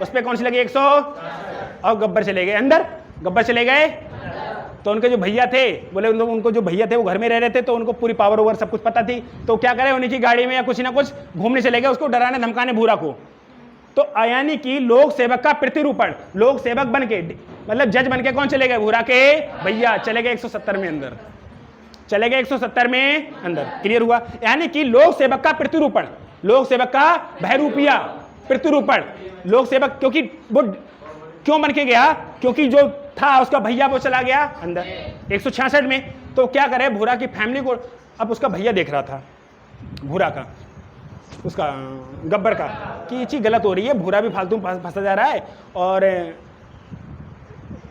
उस पर कौन सी लगी? 100, और गब्बर चले गए अंदर, गब्बर चले गए। तो उनके जो भैया थे, बोले उनको जो भैया थे वो घर में रह रहे थे, तो उनको पूरी पावर ओवर सब कुछ पता थी, तो क्या करे, उन्हीं की गाड़ी में या कुछ ना कुछ घूमने चले गए, उसको डराने धमकाने भूरा को। तो यानी कि लोक सेवक का प्रतिरूपण, लोक सेवक बन के, मतलब जज बन के कौन चले गए? भूरा के भैया चले गए 170 में अंदर, चले गए 170 में अंदर। क्लियर हुआ? यानी कि लोक सेवक का प्रतिरूपण, लोक सेवक का बहरूपिया प्रतिरूपण, लोक सेवक, क्योंकि वो क्यों बन के गया? क्योंकि जो था उसका भैया वो चला गया अंदर 166 में। तो क्या करे भूरा की फैमिली को, अब उसका भैया देख रहा था भूरा का, उसका गब्बर का, कि ये चीज़ गलत हो रही है, भूरा भी फालतू फंसा जा रहा है और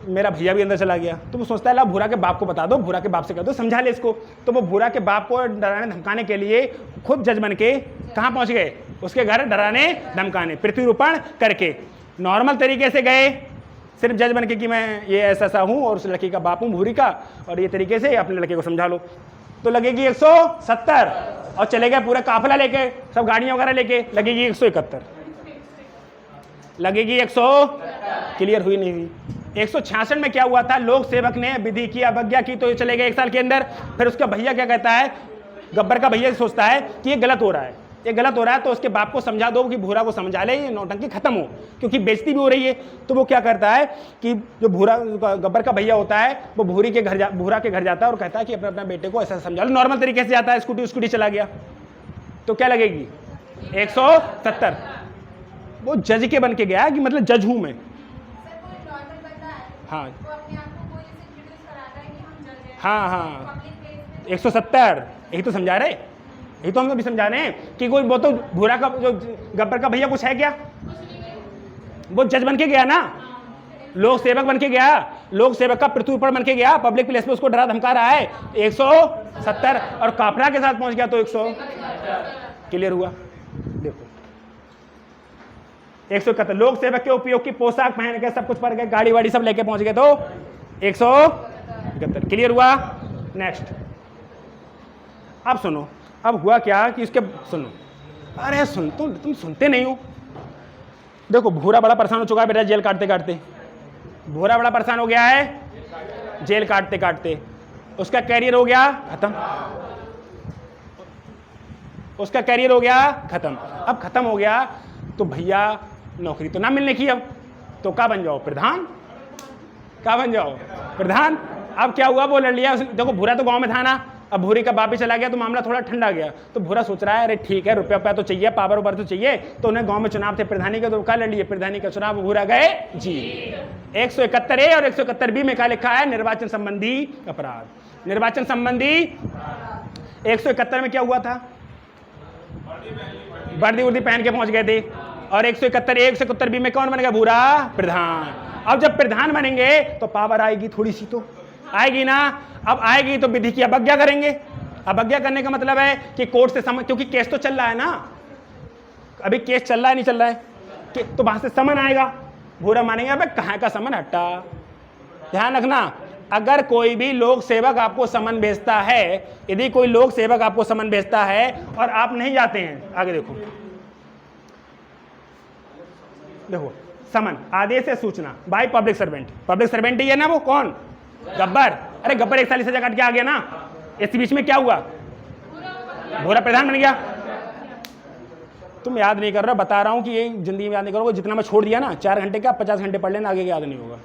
मेरा भैया भी अंदर चला गया। तो वो सोचता है ला भूरा के बाप को बता दो, भूरा के बाप से कह दो, समझा ले इसको। तो वो भूरा के बाप को डराने धमकाने के लिए खुद जज बन के कहाँ पहुँच गए? उसके घर डराने धमकाने, प्रतिरूपण करके नॉर्मल तरीके से गए, सिर्फ जज बन के कि मैं ये ऐसा ऐसा हूँ और उस लड़की का बाप हूँ भूरी का, और ये तरीके से अपने लड़के को समझा लो। तो लगेगी 170, और चले गए पूरा काफिला लेके, सब गाड़ियाँ वगैरह लेके, लगेगी 171, लगेगी 100। क्लियर हुई नहीं हुई? 166 में क्या हुआ था? लोक सेवक ने विधि की अवज्ञा की, तो ये चले गए 1 साल के अंदर। फिर उसका भैया क्या कहता है? गब्बर का भैया सोचता है कि ये गलत हो रहा है, ये गलत हो रहा है, तो उसके बाप को समझा दो कि भूरा को समझा ले, ये नौटंकी खत्म हो, क्योंकि बेइज्जती भी हो रही है। तो वो क्या करता है कि जो भूरा गब्बर का भैया होता है वो भूरा के घर जाता है और कहता है कि अपने अपने बेटे को ऐसा समझा लो। नॉर्मल तरीके से जाता है, स्कूटी चला गया, तो क्या लगेगी? 170। वो जज के बन के गया कि मतलब जज हूं मैं। हाँ हाँ हाँ 170 यही तो समझा रहे, यही तो हम अभी समझा रहे हैं कि कोई वो तो भूरा का जो गब्बर का भैया कुछ है क्या, वो जज बन के गया ना, लोक सेवक बन के गया, लोक सेवक का पृथ्वी पर बन के गया, पब्लिक प्लेस पे उसको डरा धमका रहा है 170 और काफरा के साथ पहुंच गया तो 100। क्लियर हुआ? देखो 171 लोक सेवक के उपयोग की पोशाक पहन के सब कुछ पर गए, गाड़ी वाड़ी सब लेके पहुंच गए तो 171। क्लियर हुआ? नेक्स्ट अब सुनो, अब हुआ क्या कि इसके सुनो, अरे सुन तुम सुनते नहीं हो। देखो भूरा बड़ा परेशान हो चुका है बेटा जेल काटते काटते, भूरा बड़ा परेशान हो गया है जेल काटते काटते, उसका कैरियर हो गया खत्म, उसका कैरियर हो गया खत्म। अब खत्म हो गया तो भैया नौकरी तो ना मिलने की, अब तो क्या बन जाओ प्रधान, क्या बन जाओ प्रधान। अब क्या हुआ वो लड़ लिया, देखो भूरा तो गांव में था ना, अब भूरी का बाप ही चला गया तो मामला थोड़ा ठंडा गया, तो भूरा सोच रहा है अरे ठीक है रुपया रुपया तो चाहिए, पावर उपर तो चाहिए, तो उन्हें गांव में चुनाव थे प्रधानी के, तो क्या लड़ लिए प्रधानी का चुनाव, भूरा गए जी। 171A और 171B में क्या लिखा है, निर्वाचन संबंधी अपराध। निर्वाचन संबंधी 171 में क्या हुआ था, वर्दी वर्दी पहन के पहुंच गए थे, और 171A 171B में कौन बन गया, भूरा प्रधान। अब जब प्रधान बनेंगे तो पावर आएगी, थोड़ी सी तो आएगी ना, अब आएगी तो विधि की अवज्ञा करेंगे। अवज्ञा करने का मतलब है कि कोर्ट से समन, क्योंकि केस तो चल रहा है ना, अभी केस चल रहा है नहीं चल रहा है, तो वहां से समन आएगा, भूरा मानेंगे अबे कहाँ का समन, हट्टा। ध्यान रखना, अगर कोई भी लोक सेवक आपको समन भेजता है, यदि कोई लोक सेवक आपको समन भेजता है और आप नहीं जाते हैं, आगे देखो, देखो समन आदेश है सूचना by public servant, public servant ही है ना वो, कौन, गब्बर। अरे गब्बर 1 साल सजा काट के आ गया ना, इस बीच में क्या हुआ, भूरा प्रधान बन गया। तुम याद नहीं कर रहे, बता रहा हूं कि ये जिंदगी में याद नहीं करोगे, जितना मैं छोड़ दिया ना 4 घंटे का 50 घंटे पढ़ लेना, आगे याद नहीं होगा।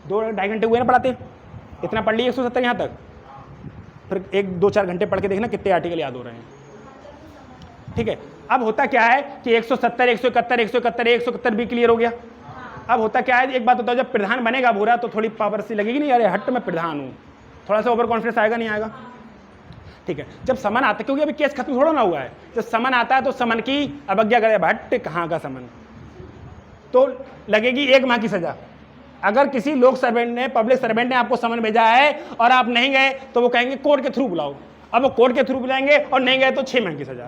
2-2.5 घंटे हुए ना पढ़ाते, इतना पढ़ लिया 170 यहाँ तक, फिर 1-2-4 घंटे पढ़ के देखना कितने आर्टिकल याद हो रहे हैं। ठीक है, अब होता क्या है कि 170 171 171 171 भी क्लियर हो गया। अब होता क्या है, एक बात होता है जब प्रधान बनेगा भूरा तो थोड़ी पावर सी लगेगी नहीं, अरे हट मैं प्रधान हूँ, थोड़ा सा ओवर कॉन्फिडेंस आएगा नहीं आएगा। ठीक है, जब समन आता है, क्योंकि अभी केस खत्म थोड़ा ना हुआ है, जब समन आता है तो समन की अवज्ञा करे, भट्ट कहाँ का समन, तो लगेगी 1 माह की सजा। अगर किसी लोक सर्वेंट ने, पब्लिक सर्वेंट ने आपको समन भेजा है और आप नहीं गए तो वो कहेंगे कोर्ट के थ्रू बुलाओ, अब वो कोर्ट के थ्रू बुलाएंगे और नहीं गए तो 6 माह की सजा।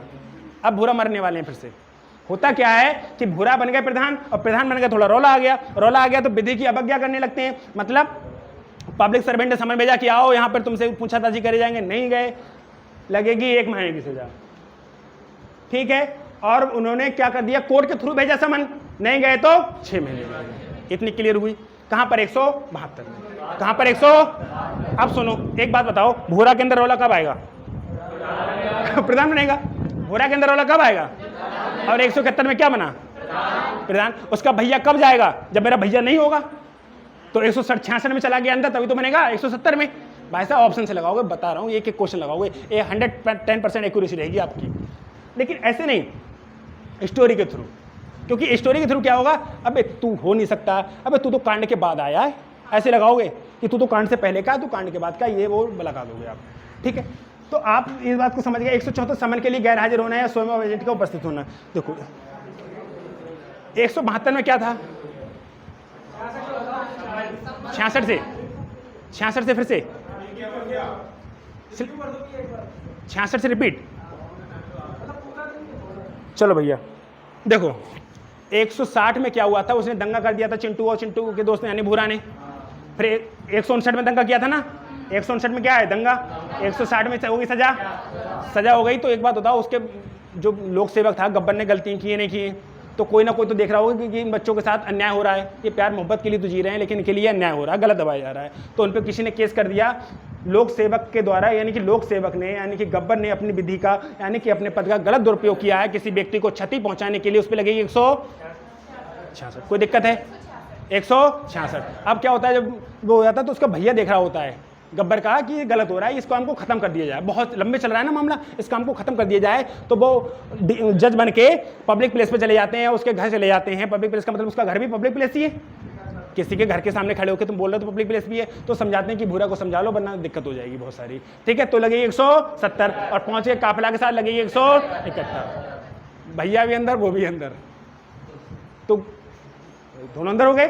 अब भूरा मरने वाले हैं फिर से। होता क्या है कि भूरा बन गए प्रधान, और प्रधान बन गए, थोड़ा रौला आ गया तो विधि की अवज्ञा करने लगते हैं। मतलब पब्लिक सर्वेंट ने समन भेजा कि आओ यहाँ पर तुमसे पूछताछी करे जाएंगे, नहीं गए, लगेगी 1 महीने की सजा। ठीक है, और उन्होंने क्या कर दिया, कोर्ट के थ्रू भेजा समन, नहीं गए तो 6 महीने की सजा। इतनी क्लियर हुई। कहाँ पर 172 में, कहाँ पर 100। अब सुनो एक बात बताओ, भूरा के अंदर रौला कब आएगा, प्रधान बनेगा, भूरा के अंदर रौला कब आएगा, और 171 में क्या बना, प्रधान। उसका भैया कब जाएगा, जब मेरा भैया नहीं होगा, तो 166 में चला गया अंदर, तभी तो बनेगा 170 में। भाई साहब ऑप्शन से लगाओगे, बता रहा हूँ, एक एक क्वेश्चन लगाओगे, ये 110% एक्यूरेसी रहेगी आपकी। लेकिन ऐसे नहीं, स्टोरी के थ्रू, क्योंकि स्टोरी के थ्रू क्या होगा, अबे तू हो नहीं सकता, अबे तू तो कांड के बाद आया है, ऐसे लगाओगे कि तू तो कांड से पहले का, तू कांड के बाद का, ये वो लगा दोगे आप। ठीक है, तो आप इस बात को समझ गए। 174 समन के लिए गैर हाजिर होना या स्वयं एजेंट का उपस्थित होना। देखो 172 में क्या था, 66 से फिर से 66 से रिपीट। चलो भैया देखो 160 में क्या हुआ था, उसने दंगा कर दिया था चिंटू और चिंटू के दोस्त ने यानी भूरा ने। फिर 159 में दंगा किया था ना, 159 में क्या है दंगा, 160 में हो गई सजा हो गई। तो एक बात बताओ, उसके जो लोक सेवक था गब्बर ने गलती की नहीं की, तो कोई ना कोई तो देख रहा होगा कि इन बच्चों के साथ अन्याय हो रहा है, ये प्यार मोहब्बत के लिए तो जी रहे हैं लेकिन इनके लिए अन्याय हो रहा है, गलत दबाया जा रहा है। तो उन पर किसी ने केस कर दिया लोक सेवक के द्वारा, यानी कि लोक सेवक ने, यानी कि गब्बर ने अपनी विधि का, यानी कि अपने पद का गलत दुरुपयोग किया है, किसी व्यक्ति को क्षति पहुंचाने के लिए, उस पर लगेगी 166। कोई दिक्कत है, 166। अब क्या होता है, जब वो हो जाता है तो उसका भैया देख रहा होता है गब्बर का कि ये गलत हो रहा है, इसको हमको खत्म कर दिया जाए, बहुत लंबे चल रहा है ना मामला, इसका हमको खत्म कर दिया जाए। तो वो जज बन के पब्लिक प्लेस पे चले जाते हैं, उसके घर चले जाते हैं। पब्लिक प्लेस का मतलब उसका घर भी पब्लिक प्लेस ही है, किसी के घर के सामने खड़े होकर तुम बोल रहे हो तो पब्लिक प्लेस भी है, तो समझाते हैं कि भूरा को समझा लो वरना दिक्कत हो जाएगी बहुत सारी। ठीक है, तो लगेगी 170 और पहुंचे काफिला के साथ लगेगी 171। भैया भी अंदर, वो भी अंदर, तो दोनों अंदर हो गए।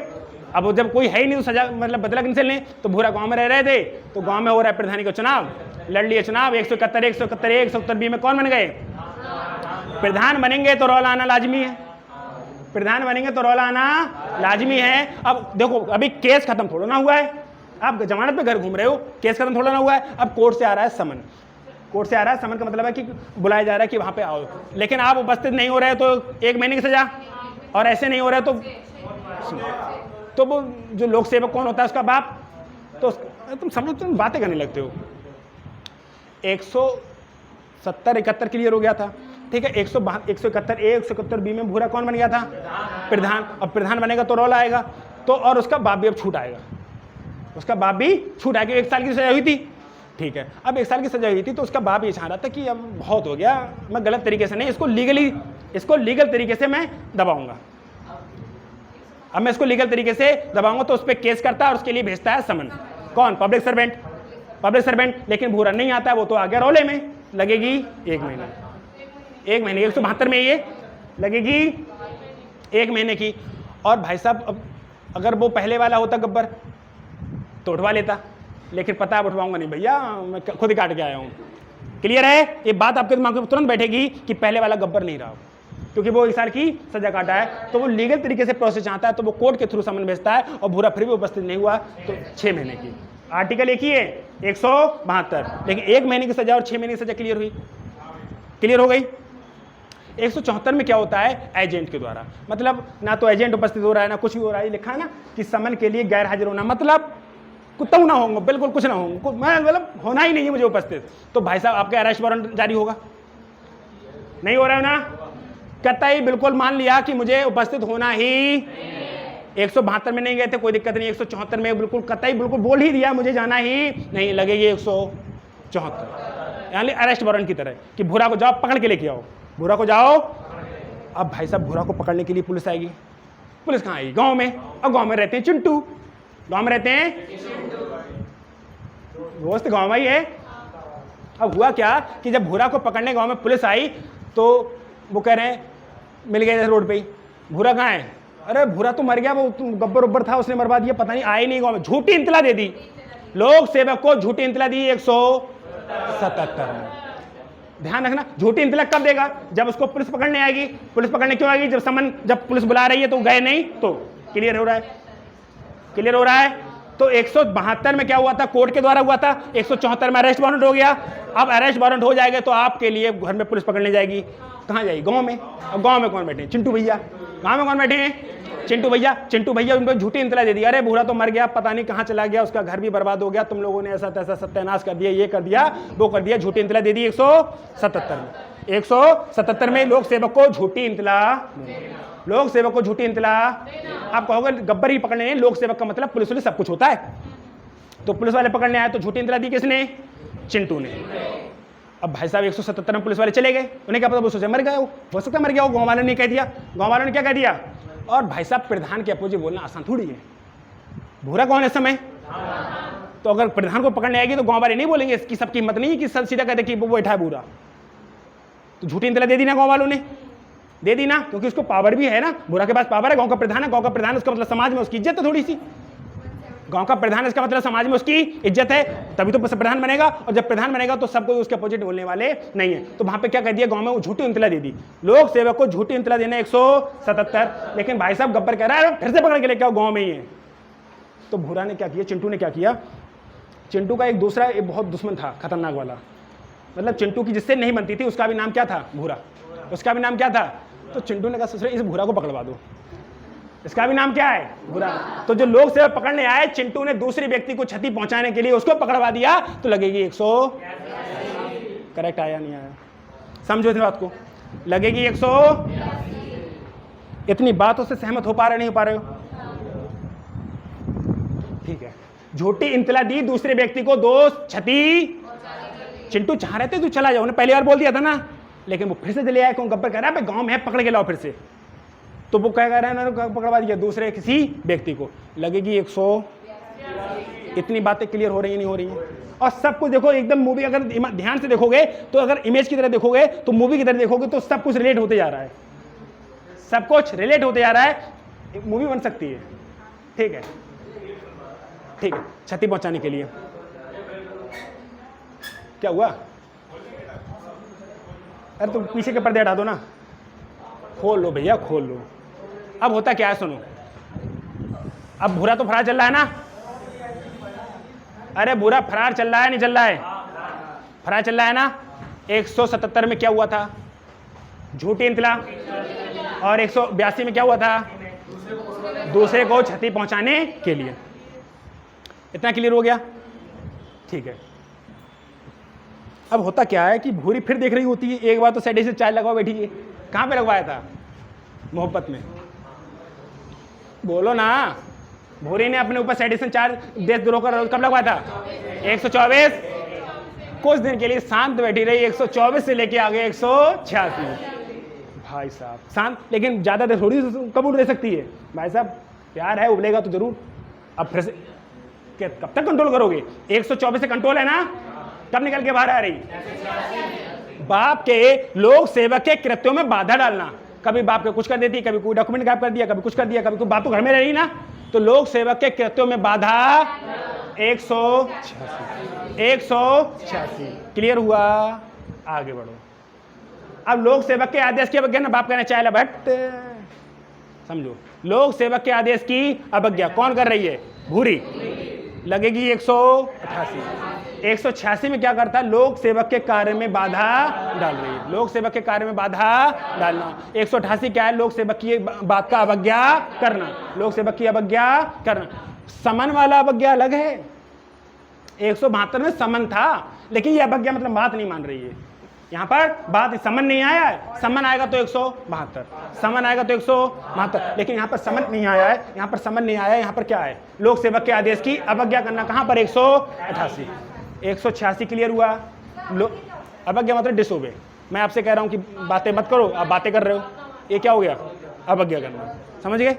अब जब कोई है ही नहीं तो सजा मतलब बदला किनसे लें, तो भूरा गांव में रह रहे थे, तो गांव में हो रहा है प्रधानी का चुनाव, लड़ लिए चुनाव, 171 कौन बन गए? प्रधान बनेंगे तो रौला आना लाजमी है, प्रधान बनेंगे तो रौला आना लाजमी है। अब देखो अभी केस खत्म थोड़ा ना हुआ है, आप जमानत पे घर घूम रहे हो, केस खत्म थोड़ा ना हुआ है, अब कोर्ट से आ रहा है समन, कोर्ट से आ रहा है समन का मतलब है कि बुलाया जा रहा है कि वहां पे आओ, लेकिन आप उपस्थित नहीं हो रहे तो 1 महीने की सजा, और ऐसे नहीं हो रहे तो वो जो लोक सेवक कौन होता है उसका बाप, तो तुम समझो, तुम बातें करने लगते हो। 170-71 क्लियर हो गया था, ठीक है। 171A 171B में भूरा कौन बन गया था? प्रधान। अब प्रधान बनेगा तो रौला आएगा, तो और उसका बाप भी अब छूट आएगा, उसका बाप भी छूट आएगा। 1 साल की सजा हुई थी, ठीक है। अब 1 साल की सजा हुई थी तो उसका बाप ये चाह रहा था कि अब बहुत हो गया, मैं गलत तरीके से नहीं, इसको लीगल तरीके से मैं दबाऊंगा, अब मैं इसको लीगल तरीके से दबाऊंगा, तो उस पर केस करता है और उसके लिए भेजता है समन। कौन? Public servant. लेकिन भूरा नहीं आता है, वो तो आ गया रौले में, लगेगी 1 महीने, 172 में ये लगेगी 1 महीने की। और भाई साहब अब अगर वो पहले वाला होता गब्बर तो उठवा लेता, लेकिन पता है उठवाऊंगा नहीं भैया, मैं खुद ही काट के आया हूँ। क्लियर है? ये बात आपके दिमाग में तुरंत बैठेगी कि पहले वाला गब्बर नहीं रहा, क्योंकि वो 1 साल की सजा काटा है, तो वो लीगल तरीके से प्रोसेस चाहता है, तो वो कोर्ट के थ्रू समन भेजता है, और भूरा फिर भी उपस्थित नहीं हुआ तो 6 महीने की। आर्टिकल एक ही है 172, लेकिन 1 महीने की सजा और 6 महीने की सजा क्लियर हो गई। 174 में क्या होता है? एजेंट के द्वारा, मतलब ना तो एजेंट उपस्थित हो रहा है ना कुछ भी हो रहा है, लिखा है ना कि समन के लिए गैर हाजिर होना, मतलब कुत्ता ना होंगे, बिल्कुल कुछ ना होंगे, मैं मतलब होना ही नहीं है मुझे उपस्थित, तो भाई साहब आपका अरेस्ट वारंट जारी होगा, नहीं हो रहा है ना? कतई बिल्कुल मान लिया कि मुझे उपस्थित होना ही, 172 में नहीं गए थे कोई दिक्कत नहीं, 174 में बिल्कुल कतई बिल्कुल बोल ही दिया मुझे जाना ही नहीं, लगेगी 174, यानी अरेस्ट वारंट की तरह कि भूरा को जाओ पकड़ के लेके आओ, भूरा को जाओ। अब भाई साहब भूरा को पकड़ने के लिए पुलिस आएगी, पुलिस कहाँ आएगी? गांव में। अब गांव में रहते हैं चिंटू, गांव में रहते हैं दोस्त, गांव में ही है। अब हुआ क्या कि जब भूरा को पकड़ने गांव में पुलिस आई तो वो कह रहे हैं मिल गए रोड पे ही, भूरा कहाँ है? अरे भूरा तो मर गया, वो गब्बर उब्बर था उसने मरवा दिया, पता नहीं आए नहीं गांव में। झूठी इंतला दे दी, लोक सेवक को झूठी इंतला दी 177 में। ध्यान रखना, झूठी इंतला कब देगा? जब उसको पुलिस पकड़ने आएगी। पुलिस पकड़ने क्यों आएगी? जब पुलिस बुला रही है तो गए नहीं, तो क्लियर हो रहा है। तो 172 में क्या हुआ था? कोर्ट के द्वारा हुआ था। 174 में अरेस्ट वारंट हो गया। अब अरेस्ट वारंट हो जाएगा तो आपके लिए घर में पुलिस पकड़ने जाएगी, कहाँ जाएगी? गांव में। अब गांव में कौन बैठे? चिंटू भैया। गांव में कौन बैठे हैं? चिंटू भैया उनको झूठी इंतला दे दी, अरे भूरा तो मर गया, पता नहीं कहाँ चला गया, उसका घर भी बर्बाद हो गया, तुम लोगों ने ऐसा तैसा सत्यानाश कर दिया, ये कर दिया वो कर दिया, झूठी इंतला दे दी 177 में। 177 में लोक सेवक को झूठी इंतला, आप कहोगे गब्बर ही पकड़ने, लोक सेवक का मतलब पुलिस वाले सब कुछ होता है, तो पुलिस वाले पकड़ने आए तो झूठी इंतला दी किसने? चिंटू ने। अब भाई साहब 177 में पुलिस वाले चले गए, उन्हें क्या पता, वो सोचे मर गया, हो सकता है मर गया हो, गाँव वालों ने कह दिया, गाँव वालों ने क्या कह दिया। और भाई साहब प्रधान के अपोजिट बोलना आसान थोड़ी है, भूरा कौन है इस समय? तो अगर प्रधान को पकड़ने आएगी तो गाँव वाले नहीं बोलेंगे, इसकी सबकी हिम्मत नहीं है कि सब सीधा कहते कि वो बैठा है भूरा, तो झूठी इंतला दे दी ना, गाँव वालों ने दे दी ना, क्योंकि उसको पावर भी है ना, भूरा के पास पावर है, गाँव का प्रधान है, गाँव का प्रधान उसका मतलब समाज में उसकी इज्जत है थोड़ी सी, गांव का प्रधान इसका मतलब समाज में उसकी इज्जत है, तभी तो प्रधान बनेगा, और जब प्रधान बनेगा तो सब कोई उसके अपोजिट बोलने वाले नहीं है। तो वहां पे क्या कह दिया, गांव में वो झूठी इंतला दे दी, लोक सेवक को झूठी इंतला देना 177, लेकिन भाई साहब गब्बर कह रहा है फिर से पकड़ के लेके आओ, गांव में ही है। तो भूरा ने क्या किया, चिंटू ने क्या किया, चिंटू का एक दूसरा एक बहुत दुश्मन था खतरनाक वाला, मतलब चिंटू की जिससे नहीं बनती थी उसका भी नाम क्या था, भूरा, उसका भी नाम क्या था। तो चिंटू ने कहा ससुर इस भूरा को पकड़वा दो, इसका भी नाम क्या है, भूरा। तो जो लोग सेवक पकड़ने आए, चिंटू ने दूसरे व्यक्ति को क्षति पहुंचाने के लिए उसको पकड़वा दिया, तो लगेगी 100, करेक्ट आया नहीं आया, समझो इस बात को, लगेगी 100। इतनी बातों से सहमत हो पा रहे नहीं हो पा रहे हो? ठीक है, झूठी इंतला दी दूसरे व्यक्ति को, दोष क्षति, चिंटू चाह रहे थे तू चला जाओ, उन्हें पहली बार बोल दिया था ना, लेकिन वो फिर से चले आए, कौन गब्बर कह रहा है गांव में है, पकड़ के लाओ फिर से, तो वो क्या कर रहे हैं, पकड़वा दिया दूसरे किसी व्यक्ति को, लगेगी 100। इतनी बातें क्लियर हो रही है नहीं हो रही हैं? और सब कुछ देखो एकदम मूवी, अगर ध्यान से देखोगे तो, अगर इमेज की तरह देखोगे तो, मूवी की तरह देखोगे तो सब कुछ रिलेट होते जा रहा है, सब कुछ रिलेट होते जा रहा है, मूवी बन सकती है। ठीक है, ठीक है, क्षति पहुंचाने के लिए क्या हुआ? अरे तुम पीछे के पर्दे हटा दो ना, खोल लो भैया, खोल लो। अब होता क्या है सुनो, अब बुरा तो फरार चल रहा है ना, अरे बुरा फरार चल रहा है नहीं चल रहा है? फरार चल रहा है ना। 177 में क्या हुआ था? झूठी इंतला। और 182 में क्या हुआ था? दूसरे को क्षति पहुंचाने के लिए। इतना क्लियर हो गया? ठीक है। अब होता क्या है कि भूरी फिर देख रही होती है, एक बार तो सैडी से चाय लगाओ बैठी है, कहां पे लगवाया था? मोहब्बत में। बोलो ना। भूरी ने अपने ऊपर सेडिशन चार्ज देशद्रोह का कब लगवाया था? 124। कुछ दिन के लिए शांत बैठी रही, 124 से लेके आगे 186। भाई साहब शांत, लेकिन ज्यादा देर थोड़ी कबूल रह सकती है भाई साहब, प्यार है, उबलेगा तो जरूर। अब फिर से कब तक कंट्रोल करोगे? 124 से कंट्रोल है ना, कब निकल के बाहर आ रही? बाप के लोक सेवक के कृत्यों में बाधा डालना, कभी बाप के कुछ कर देती, कभी कोई डॉक्यूमेंट गायब कर दिया, कभी कुछ कर दिया, कभी कोई बाप तो घर में रह रही ना, तो लोक सेवक के कृत्यों में बाधा 186। क्लियर हुआ? आगे बढ़ो। अब लोक सेवक के आदेश की अवज्ञा ना, बाप कहना चाहे भट्ट, समझो, लोक सेवक के आदेश की अवज्ञा कौन कर रही है? भूरी। लगेगी 188। 186 में क्या करता है? लोक सेवक के कार्य में बाधा डाल रही है, लोक सेवक के कार्य में बाधा डालना। 188 क्या है? लोक सेवक की बात का अवज्ञा करना, लोक सेवक की अवज्ञा करना। समन वाला अवज्ञा अलग है। 172 में समन था, लेकिन ये अवज्ञा मतलब बात नहीं मान रही है। यहाँ पर बात समन नहीं आया है, समन आएगा तो 172, समन आएगा तो 172, लेकिन यहाँ पर समन नहीं आया है, यहाँ पर समन नहीं आया है, यहाँ पर क्या है? लोक सेवक के आदेश की अवज्ञा करना। कहाँ पर? 188। 186 क्लियर हुआ? अवज्ञा मतलब डिसोबे। मैं आपसे कह रहा हूँ कि बातें मत करो, आप बातें कर रहे हो, ये क्या हो गया? अवज्ञा करना। समझ गए?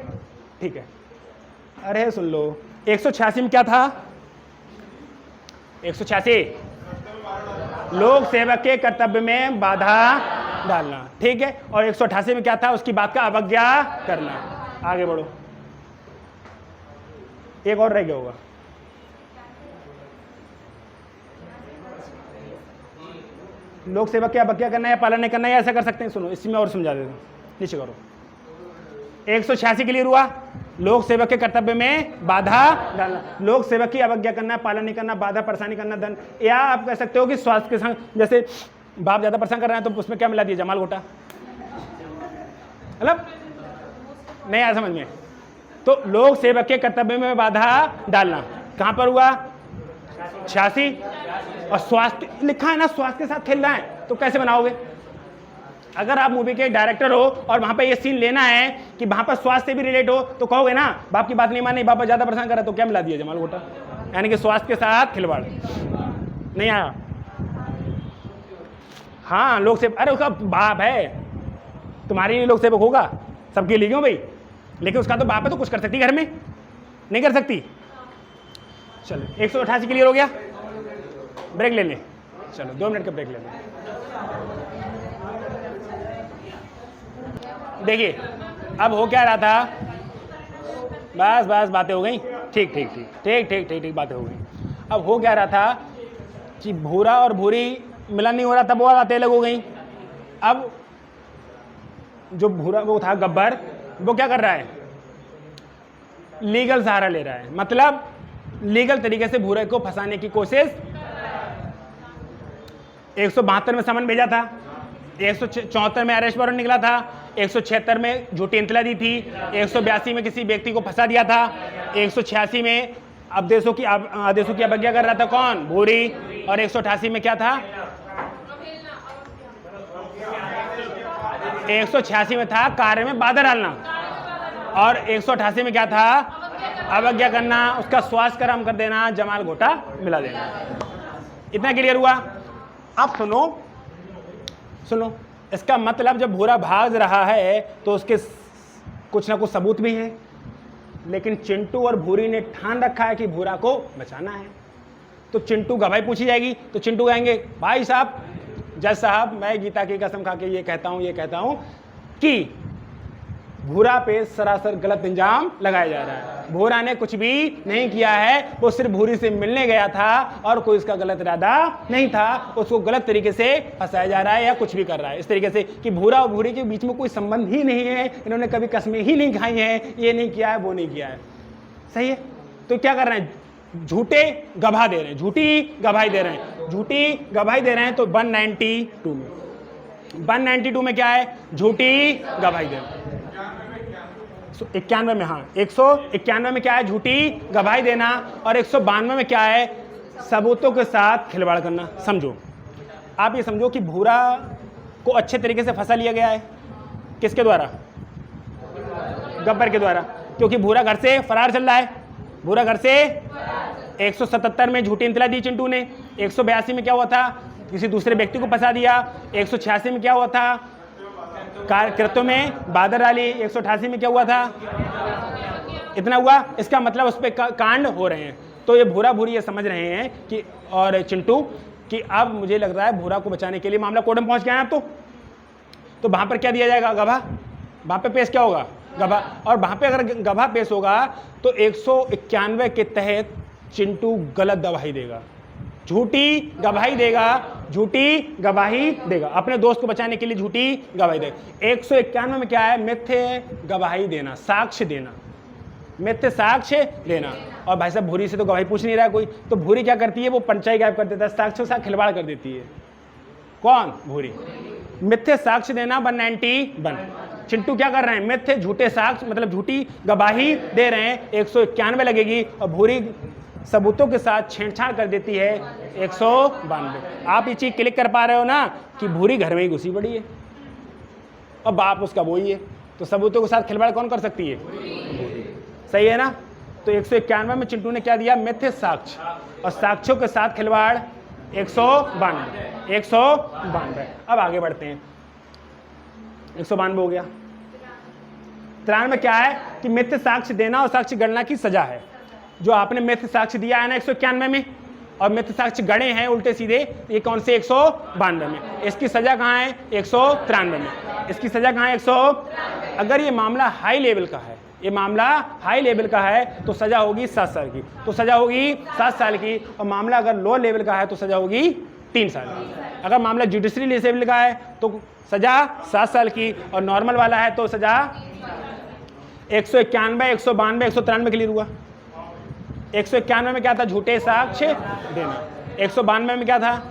ठीक है। अरे सुन लो, 186 में क्या था? 186 लोक सेवक के कर्तव्य में बाधा डालना, ठीक है। और 188 में क्या था? उसकी बात का अवज्ञा करना। आगे बढ़ो, एक और रह गया होगा। लोक सेवक की अवज्ञा करना या पालन नहीं करना, या ऐसा कर सकते हैं? सुनो, इसमें और समझा देता हूं, नीचे करो। 186 क्लियर हुआ? लोक सेवक के कर्तव्य में बाधा डालना, लोक सेवक की अवज्ञा करना, पालन नहीं करना, बाधा परेशानी करना, दंड। या आप कह सकते हो कि स्वास्थ्य के संग, जैसे बाप ज्यादा परेशान कर रहे हैं तो उसमें क्या मिला दिया? जमाल घोटा। मतलब नहीं आया समझ में? तो लोक सेवक के कर्तव्य में बाधा डालना कहां पर हुआ? 86। और स्वास्थ्य लिखा है ना, स्वास्थ्य के साथ खेलना है, तो कैसे बनाओगे? अगर आप मूवी के डायरेक्टर हो और वहां पे ये सीन लेना है कि वहां पर स्वास्थ्य से भी रिलेट हो, तो कहोगे ना बाप की बात नहीं मानी, बाप ज्यादा परेशान कर रहा है, तो क्या मिला दिया? जमाल घोटा। यानी कि स्वास्थ्य के साथ खिलवाड़। नहीं आया? हाँ, लोक सेवक, अरे उसका बाप है, तुम्हारे लिए लोक सेवक होगा, सबके लिए क्यों भाई? लेकिन उसका तो बाप है, तो कुछ कर सकती घर में? नहीं कर सकती। चलो 188 क्लियर हो गया? ब्रेक ले लें, चलो 2 मिनट का ब्रेक ले लें। देखिए अब हो क्या रहा था, बस बस बातें हो गई, ठीक ठीक ठीक ठीक ठीक ठीक ठीक बातें हो गई। अब हो क्या रहा था कि भूरा और भूरी मिलन नहीं हो रहा था, वो बातें अलग हो गई। अब जो भूरा वो था गब्बर, वो क्या कर रहा है? लीगल सहारा ले रहा है, मतलब लीगल तरीके से भूरे को फंसाने की कोशिश। 172 में समन भेजा था, 174 में अरेस्ट वारंट निकला था, 176 में झूठी इंतला दी थी, 182 में किसी व्यक्ति को फंसा दिया था, 186 में आदेशों की अवज्ञा कर रहा था कौन? भूरी। और 188 में क्या था? 186 में था कार्य में बाधा डालना, और 188 में क्या था? अवज्ञा करना, उसका स्वास्थ्य कर्म कर देना, जमाल घोटा मिला देना। इतना क्लियर हुआ? अब सुनो सुनो, इसका मतलब जब भूरा भाग रहा है तो उसके कुछ ना कुछ सबूत भी है, लेकिन चिंटू और भूरी ने ठान रखा है कि भूरा को बचाना है। तो चिंटू गवाही पूछी जाएगी तो चिंटू कहेंगे, भाई साहब, जज साहब, मैं गीता की कसम खा के ये कहता हूं कि भूरा पे सरासर गलत इंजाम लगाया जा रहा है। भूरा ने कुछ भी नहीं किया है, वो सिर्फ भूरी से मिलने गया था और कोई उसका गलत इरादा नहीं था, उसको गलत तरीके से फंसाया जा रहा है या कुछ भी कर रहा है इस तरीके से कि भूरा और भूरी के बीच में कोई संबंध ही नहीं है, इन्होंने कभी कसमें ही नहीं खाई हैं, ये नहीं किया है, वो नहीं किया है। सही है? तो क्या कर रहे हैं? झूठे गवाह दे रहे हैं, झूठी गवाही दे रहे हैं, झूठी गवाही दे रहे हैं। तो 192 में क्या है? झूठी गवाही दे रहे हैं। 91 में, हाँ, 191 में क्या है? झूठी गवाही देना। और 192 में क्या है? सबूतों के साथ खिलवाड़ करना। समझो, आप ये समझो कि भूरा को अच्छे तरीके से फंसा लिया गया है। किसके द्वारा? गब्बर के द्वारा, क्योंकि भूरा घर से फरार चल रहा है। भूरा घर से 177 में झूठी इत्तला दी चिंटू ने, 182 में क्या हुआ था? किसी दूसरे व्यक्ति को फंसा दिया, 186 में क्या हुआ था? कृत्यों में बादर डाली, 188 में क्या हुआ था? इतना हुआ। इसका मतलब उस पर कांड हो रहे हैं। तो ये भूरा भूरी ये समझ रहे हैं कि, और चिंटू, कि अब मुझे लग रहा है भूरा को बचाने के लिए मामला कोर्ट में पहुंच गया है। अब तो वहां पर क्या दिया जाएगा? गवाह। वहां पे पेश क्या होगा? गवाह। और वहां पे अगर गवाह पेश होगा तो 191 के तहत चिंटू गलत गवाही देगा, झूठी गवाही देगा, झूठी गवाही देगा, अपने दोस्त को बचाने के लिए झूठी गवाही देगा। 191 में क्या है? मिथ्य गवाही देना, साक्ष्य देना, मिथ्य साक्ष्य देना। और भाई साहब, भूरी से तो गवाही पूछ नहीं रहा है कोई, तो भूरी क्या करती है? वो पंचाई गायब कर देता है, साक्ष्य के साथ खिलवाड़ कर देती है। कौन? भूरी। मिथ्य साक्ष्य देना 191। चिंटू क्या कर रहे हैं? मिथ्य झूठे साक्ष्य मतलब झूठी गवाही दे रहे हैं, 191 लगेगी। और भूरी सबूतों के साथ छेड़छाड़ कर देती है, 192। आप ये चीज क्लिक कर पा रहे हो ना कि भूरी घर में ही घुसी पड़ी है और बाप उसका वही है, तो सबूतों के साथ खिलवाड़ कौन कर सकती है? सही है ना? तो 191 में चिंटू ने क्या दिया? मिथ्य साक्ष्य, और साक्ष्यों के साथ खिलवाड़ 192। अब आगे बढ़ते हैं। 192 हो गया। 93 में क्या है? कि मिथ्य साक्ष्य देना और साक्ष्य गणना की सजा है। जो आपने मिथ्य साक्ष्य दिया है ना 191 में, और मिथ्य साक्ष्य गणे हैं उल्टे सीधे, ये कौन से? 192 में। इसकी सजा कहाँ है? 193 में। इसकी सजा कहाँ है? 100। अगर ये मामला हाई लेवल का है, ये मामला हाई लेवल का है तो सजा होगी 7 साल की, तो सजा होगी 7 साल की। और मामला अगर लो लेवल का है तो सजा होगी 3 साल की। अगर मामला जुडिशरी लेवल का है तो सजा 7 साल की, और नॉर्मल वाला है तो सजा 191, 192, 193 क्लियर हुआ। 191 में क्या था? झूठे साक्ष्य देना। 192 में क्या था?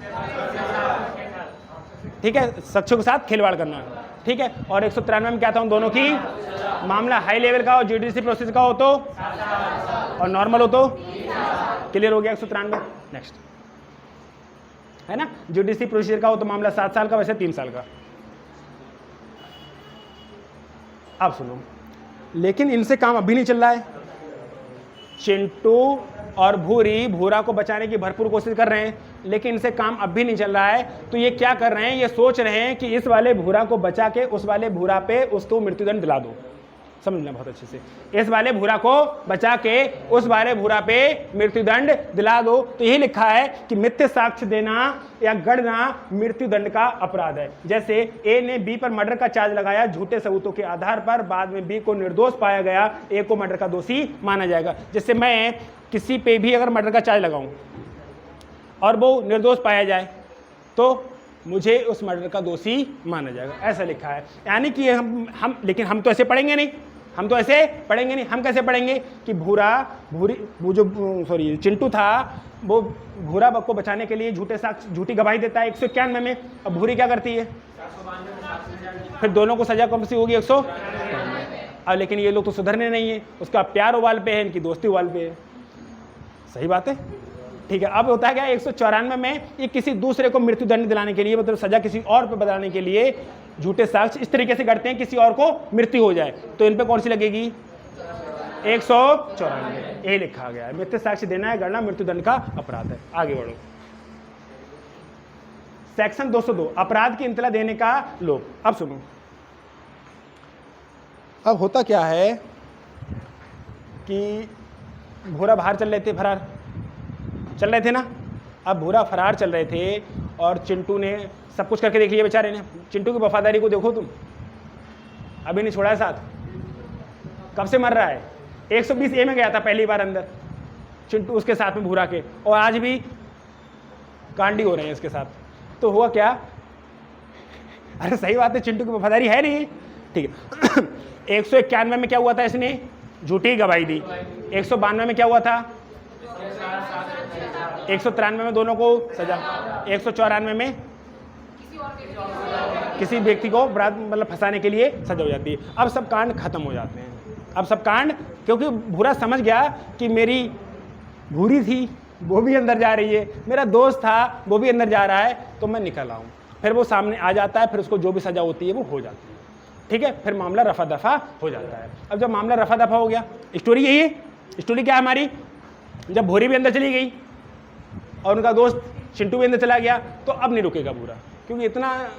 ठीक है, साक्ष्यों के साथ खिलवाड़ करना। ठीक है, और 193 में क्या था? उन दोनों की मामला हाई लेवल का हो, जुडिशरी प्रोसेस का हो तो, और नॉर्मल हो तो। क्लियर हो गया 193। नेक्स्ट है ना, जुडिशरी प्रोसीजर का हो तो मामला 7 साल का, वैसे 3 साल का। अब सुनो, लेकिन इनसे काम अभी नहीं चल रहा है। चिंटू और भूरी भूरा को बचाने की भरपूर कोशिश कर रहे हैं, लेकिन इनसे काम अब भी नहीं चल रहा है। तो ये क्या कर रहे हैं? ये सोच रहे हैं कि इस वाले भूरा को बचा के उस वाले भूरा पे उसको मृत्युदंड दिला दो। समझना बहुत अच्छे से, इस वाले भूरा को बचा के उस वाले भूरा पे मृत्युदंड दिला दो। तो यही लिखा है कि मिथ्य साक्ष्य देना या गढ़ना मृत्युदंड का अपराध है। जैसे ए ने बी पर मर्डर का चार्ज लगाया झूठे सबूतों के आधार पर, बाद में बी को निर्दोष पाया गया, ए को मर्डर का दोषी माना जाएगा। जैसे मैं किसी पे भी अगर मर्डर का चार्ज लगाऊं और वो निर्दोष पाया जाए तो मुझे उस मर्डर का दोषी माना जाएगा, ऐसा लिखा है। यानी कि हम लेकिन हम तो ऐसे पढ़ेंगे नहीं, हम तो ऐसे पढ़ेंगे नहीं। हम कैसे पढ़ेंगे कि चिंटू था, वो भूरा को बचाने के लिए झूठी गवाही देता है 191 में। अब भूरी क्या करती है? फिर दोनों को सजा कौन सी होगी? 100। अब लेकिन ये लोग तो सुधरने नहीं है, उसका प्यार उबाल पे है, इनकी दोस्ती उबाल पे है। सही बात है, ठीक है। अब होता है क्या? 194 में ये किसी दूसरे को मृत्युदंड दिलाने के लिए, मतलब सजा किसी और पे बताने के लिए झूठे साक्ष्य इस तरीके से करते हैं किसी और को मृत्यु हो जाए, तो इन पे कौन सी लगेगी? 194। ये लिखा गया है, मिथ्य साक्ष्य देना है गणना मृत्युदंड का अपराध है। आगे बढ़ो। सेक्शन 202 अपराध की इंतला देने का लोभ। अब सुनो, अब होता क्या है कि भूरा बाहर चल रहे थे, फरार चल रहे थे ना। अब भूरा फरार चल रहे थे और चिंटू ने सब कुछ करके देख लिया बेचारे ने। चिंटू की वफादारी को देखो तुम, अभी नहीं छोड़ा है साथ, कब से मर रहा है। 120 ए में गया था पहली बार अंदर चिंटू उसके साथ में भूरा के, और आज भी कांडी हो रहे हैं इसके साथ। तो हुआ क्या, अरे सही बात है, चिंटू की वफादारी है नहीं, ठीक है। 191 में क्या हुआ था, इसने झूठी गवाही दी। 192 में क्या हुआ था, 193 में दोनों को सजा, 194 में किसी व्यक्ति को मतलब फंसाने के लिए सजा हो जाती है। अब सब कांड खत्म हो जाते हैं। अब सब कांड, क्योंकि भूरा समझ गया कि मेरी भूरी थी वो भी अंदर जा रही है, मेरा दोस्त था वो भी अंदर जा रहा है, तो मैं निकल आऊँ। फिर वो सामने आ जाता है, फिर उसको जो भी सजा होती है वो हो जाती है, ठीक है। फिर मामला रफा दफा हो जाता है। अब जब मामला रफा दफा हो गया, स्टोरी यही है। स्टोरी क्या है हमारी, जब भूरी भी अंदर चली गई और उनका दोस्त चिंटू भी अंदर चला गया, तो अब नहीं रुकेगा भूरा, क्योंकि इतना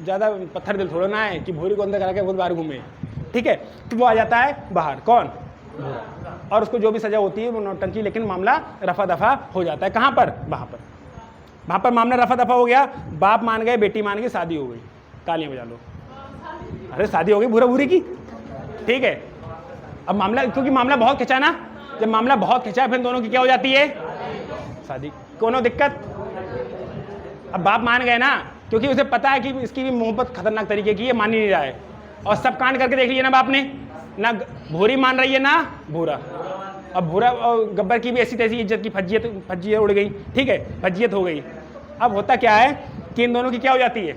ज़्यादा पत्थर दिल थोड़ा ना है कि भूरी को अंदर करा के बहुत बार घूमे, ठीक है। तो वो आ जाता है बाहर, कौन, भूरा, और उसको जो भी सजा होती है वो नौटंकी, लेकिन मामला रफा दफा हो जाता है। कहाँ पर, वहाँ पर मामला रफा दफा हो गया। बाप मान गए, बेटी मान गई, शादी हो गई। तालियां बजा लो, अरे शादी हो गई भूरा भूरी की, ठीक है। अब मामला, क्योंकि मामला बहुत खिंचा ना, जब मामला बहुत खिंचा फिर दोनों की क्या हो जाती है, शादी। कोनो दिक्कत, अब बाप मान गए ना, क्योंकि उसे पता है कि इसकी भी मोहब्बत खतरनाक तरीके की है, मान ही नहीं रहा है, और सब कांड करके देख लिया ना बाप ने, ना भूरी मान रही है ना भूरा। अब भूरा और गब्बर की भी ऐसी तैसी इज्जत की फज्जियत उड़ गई, ठीक है, फज्जियत हो गई। अब होता क्या है कि इन दोनों की क्या हो जाती है,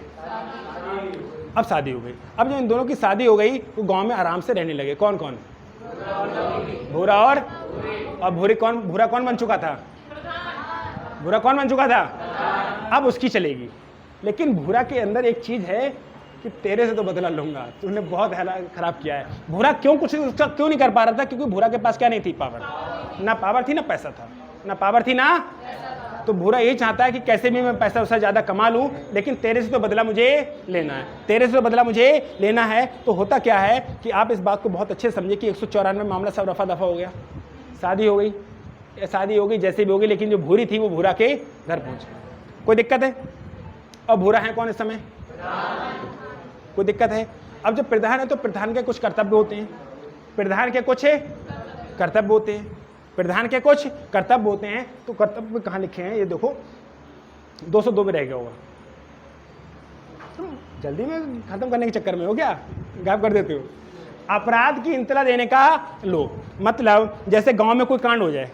अब शादी हो गई। अब जब इन दोनों की शादी हो गई तो गांव में आराम से रहने लगे। कौन कौन, भूरा और भूरी। भूरा कौन बन चुका था, भूरा कौन बन चुका था, अब उसकी चलेगी। लेकिन भूरा के अंदर एक चीज है कि तेरे से तो बदला लूंगा, तूने बहुत खराब किया है। भूरा क्यों नहीं कर पा रहा था, क्योंकि भूरा के पास क्या नहीं थी, पावर। ना पावर थी ना पैसा था, ना पावर थी ना, तो भूरा यही चाहता है कि कैसे भी मैं पैसा उससे ज़्यादा कमा लूँ, लेकिन तेरे से तो बदला मुझे लेना है, तेरे से तो बदला मुझे लेना है। तो होता क्या है कि आप इस बात को बहुत अच्छे से समझे कि 194 मामला सब रफा दफा हो गया, शादी हो गई जैसे भी हो गई, लेकिन जो भूरी थी वो भूरा के घर पहुँच गई। कोई दिक्कत है? और भूरा है कौन इस समय, कोई दिक्कत है? अब जब प्रधान है तो प्रधान के कुछ कर्तव्य होते हैं, प्रधान के कुछ कर्तव्य होते हैं, प्रधान के कुछ कर्तव्य होते हैं। तो कर्तव्य कहाँ लिखे हैं, ये देखो 202 में रह गया होगा, जल्दी में खत्म करने के चक्कर में हो क्या, गायब कर देते हो। अपराध की इंतला देने का लोभ, मतलब जैसे गांव में कोई कांड हो जाए,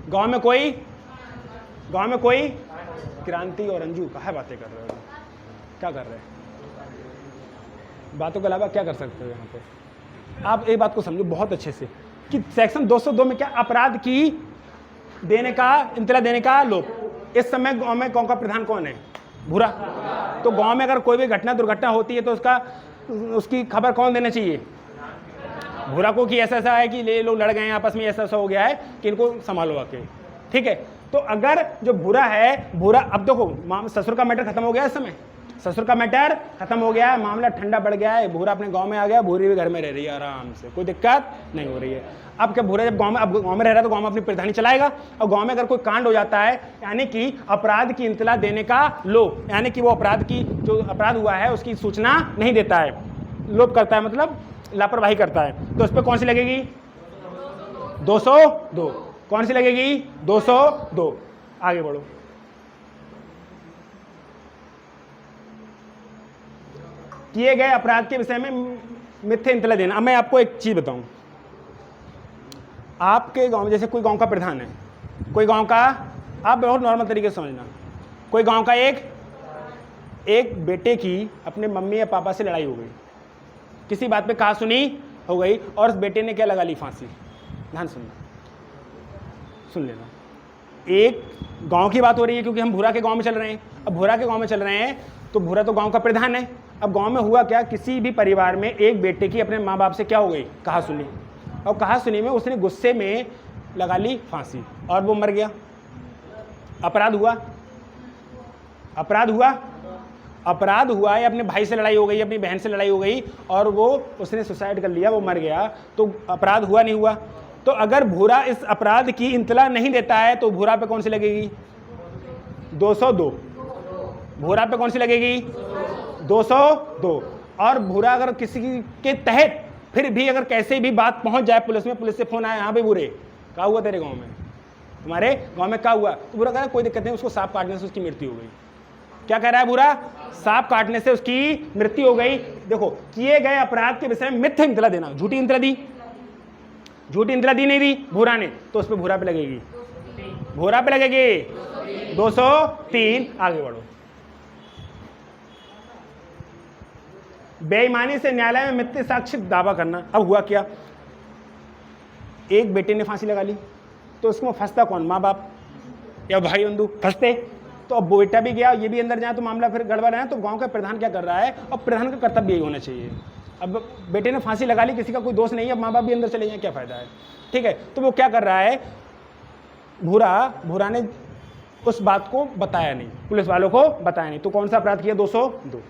गांव में कोई क्रांति और अंजू कहाँ बातें कर रहे हो, क्या कर रहे हैं, बातों के अलावा क्या कर सकते हो यहाँ पे। आप एक बात को समझो बहुत अच्छे से कि सेक्शन 202 में क्या, अपराध की इंतला देने का लोभ। इस समय गांव में कौन का प्रधान कौन है, भूरा। तो गांव में अगर कोई भी दुर्घटना होती है तो उसकी खबर कौन देना चाहिए, भूरा को, कि ऐसा है कि ये लोग लड़ गए हैं आपस में, ऐसा हो गया है कि इनको संभालो आके, ठीक है। तो अगर जो भूरा है, अब देखो ससुर का मैटर खत्म हो गया, इस समय ससुर का मैटर खत्म हो गया है, मामला ठंडा पड़ गया है, भूरा अपने गांव में आ गया, भूरी भी घर में रह रही है आराम से, कोई दिक्कत नहीं हो रही है। अब क्या भूरा जब गांव में रह रहा है तो गांव में अपनी प्रधानी चलाएगा, और गांव में अगर कोई कांड हो जाता है, यानी कि अपराध की इंतला देने का लोभ, यानी कि वो जो अपराध हुआ है उसकी सूचना नहीं देता है, लोभ करता है, मतलब लापरवाही करता है, तो उस पर कौन सी लगेगी, 202। कौन सी लगेगी, 202। आगे बढ़ो। किए गए अपराध के विषय में मिथ्या इंतला देना। अब मैं आपको एक चीज बताऊं, आपके गांव में जैसे कोई गांव का प्रधान है, कोई गांव का, आप बहुत नॉर्मल तरीके से समझना, कोई गांव का एक बेटे की अपने मम्मी या पापा से लड़ाई हो गई, किसी बात पे कहा सुनी हो गई, और उस बेटे ने क्या लगा ली, फांसी। ध्यान सुन लेना, एक गांव की बात हो रही है, क्योंकि हम भूरा के गांव में चल रहे हैं। अब भूरा के गांव में चल रहे हैं तो भूरा तो गांव का प्रधान है। अब गांव में हुआ क्या, किसी भी परिवार में एक बेटे की अपने माँ बाप से क्या हो गई, कहा सुनी, और कहा सुनी में उसने गुस्से में लगा ली फांसी, और वो मर गया। अपराध हुआ, अपराध हुआ है, अपने भाई से लड़ाई हो गई, अपनी बहन से लड़ाई हो गई और वो उसने सुसाइड कर लिया, वो मर गया, तो अपराध हुआ नहीं हुआ? तो अगर भूरा इस अपराध की इत्तला नहीं देता है तो भूरा पे कौन सी लगेगी? 202। भूरा पे कौन सी लगेगी? 202। और भूरा अगर किसी के तहत फिर भी अगर कैसे भी बात पहुंच जाए पुलिस में, पुलिस से फोन आया, हाँ भाई बुरे क्या हुआ तेरे गांव में, तुम्हारे गांव में क्या हुआ, तो बुरा कह रहा है कोई दिक्कत नहीं, उसको सांप काटने से उसकी मृत्यु हो गई। क्या कह रहा है बुरा? सांप काटने से उसकी मृत्यु हो गई। देखो, किए गए अपराध के विषय में मिथ्या इत्तला देना, झूठी इत्तला दी, झूठी इत्तला दी नहीं दी भूरा ने, तो उस पर भूरा पे लगेगी, भूरा पे लगेगी 203। आगे बढ़ो। बेईमानी से न्यायालय में मिथ्या साक्ष्य दावा करना। अब हुआ क्या, एक बेटे ने फांसी लगा ली, तो उसमें फंसता कौन? माँ बाप या भाई बंधु फंसते। तो अब बेटा भी गया, ये भी अंदर जाए तो मामला फिर गड़बड़ है। तो गांव का प्रधान क्या कर रहा है, और प्रधान का कर्तव्य यही होना चाहिए। अब बेटे ने फांसी लगा ली, किसी का कोई दोष नहीं है, अब माँ बाप भी अंदर चले जाए, क्या फायदा है? ठीक है, तो वो क्या कर रहा है, भूरा ने उस बात को बताया नहीं, पुलिस वालों को बताया नहीं, तो कौन सा अपराध किया? 202।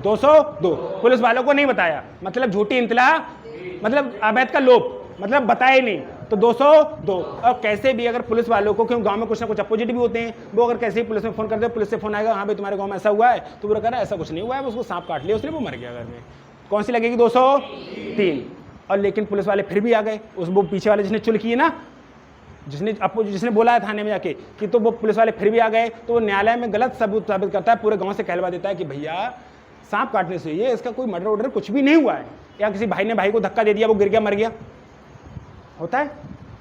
202 पुलिस वालों को नहीं बताया, मतलब झूठी इत्तला, मतलब अवैध का लोप, मतलब बताया नहीं, तो 202। और कैसे भी अगर पुलिस वालों को, क्यों गांव में कुछ ना कुछ अपोजिट भी होते हैं, वो अगर कैसे ही पुलिस में फोन कर दे, पुलिस से फोन आएगा, हाँ भाई तुम्हारे गांव में ऐसा हुआ है, तो वो कह रहा है ऐसा कुछ नहीं हुआ है, उसको सांप काट लिया उसने, वो मर गया घर में, कौन सी लगेगी? 203। और लेकिन पुलिस वाले फिर भी आ गए, उस वो पीछे वाले जिसने चुल की ना, जिसने बोला है थाने में जाके कि, तो वो पुलिस वाले फिर भी आ गए, तो वो न्यायालय में गलत सबूत साबित करता है, पूरे गांव से कहलवा देता है कि भैया सांप काटने से ये इसका कोई मर्डर वर्डर कुछ भी नहीं हुआ है, या किसी भाई ने भाई को धक्का दे दिया, वो गिर गया मर गया। होता है,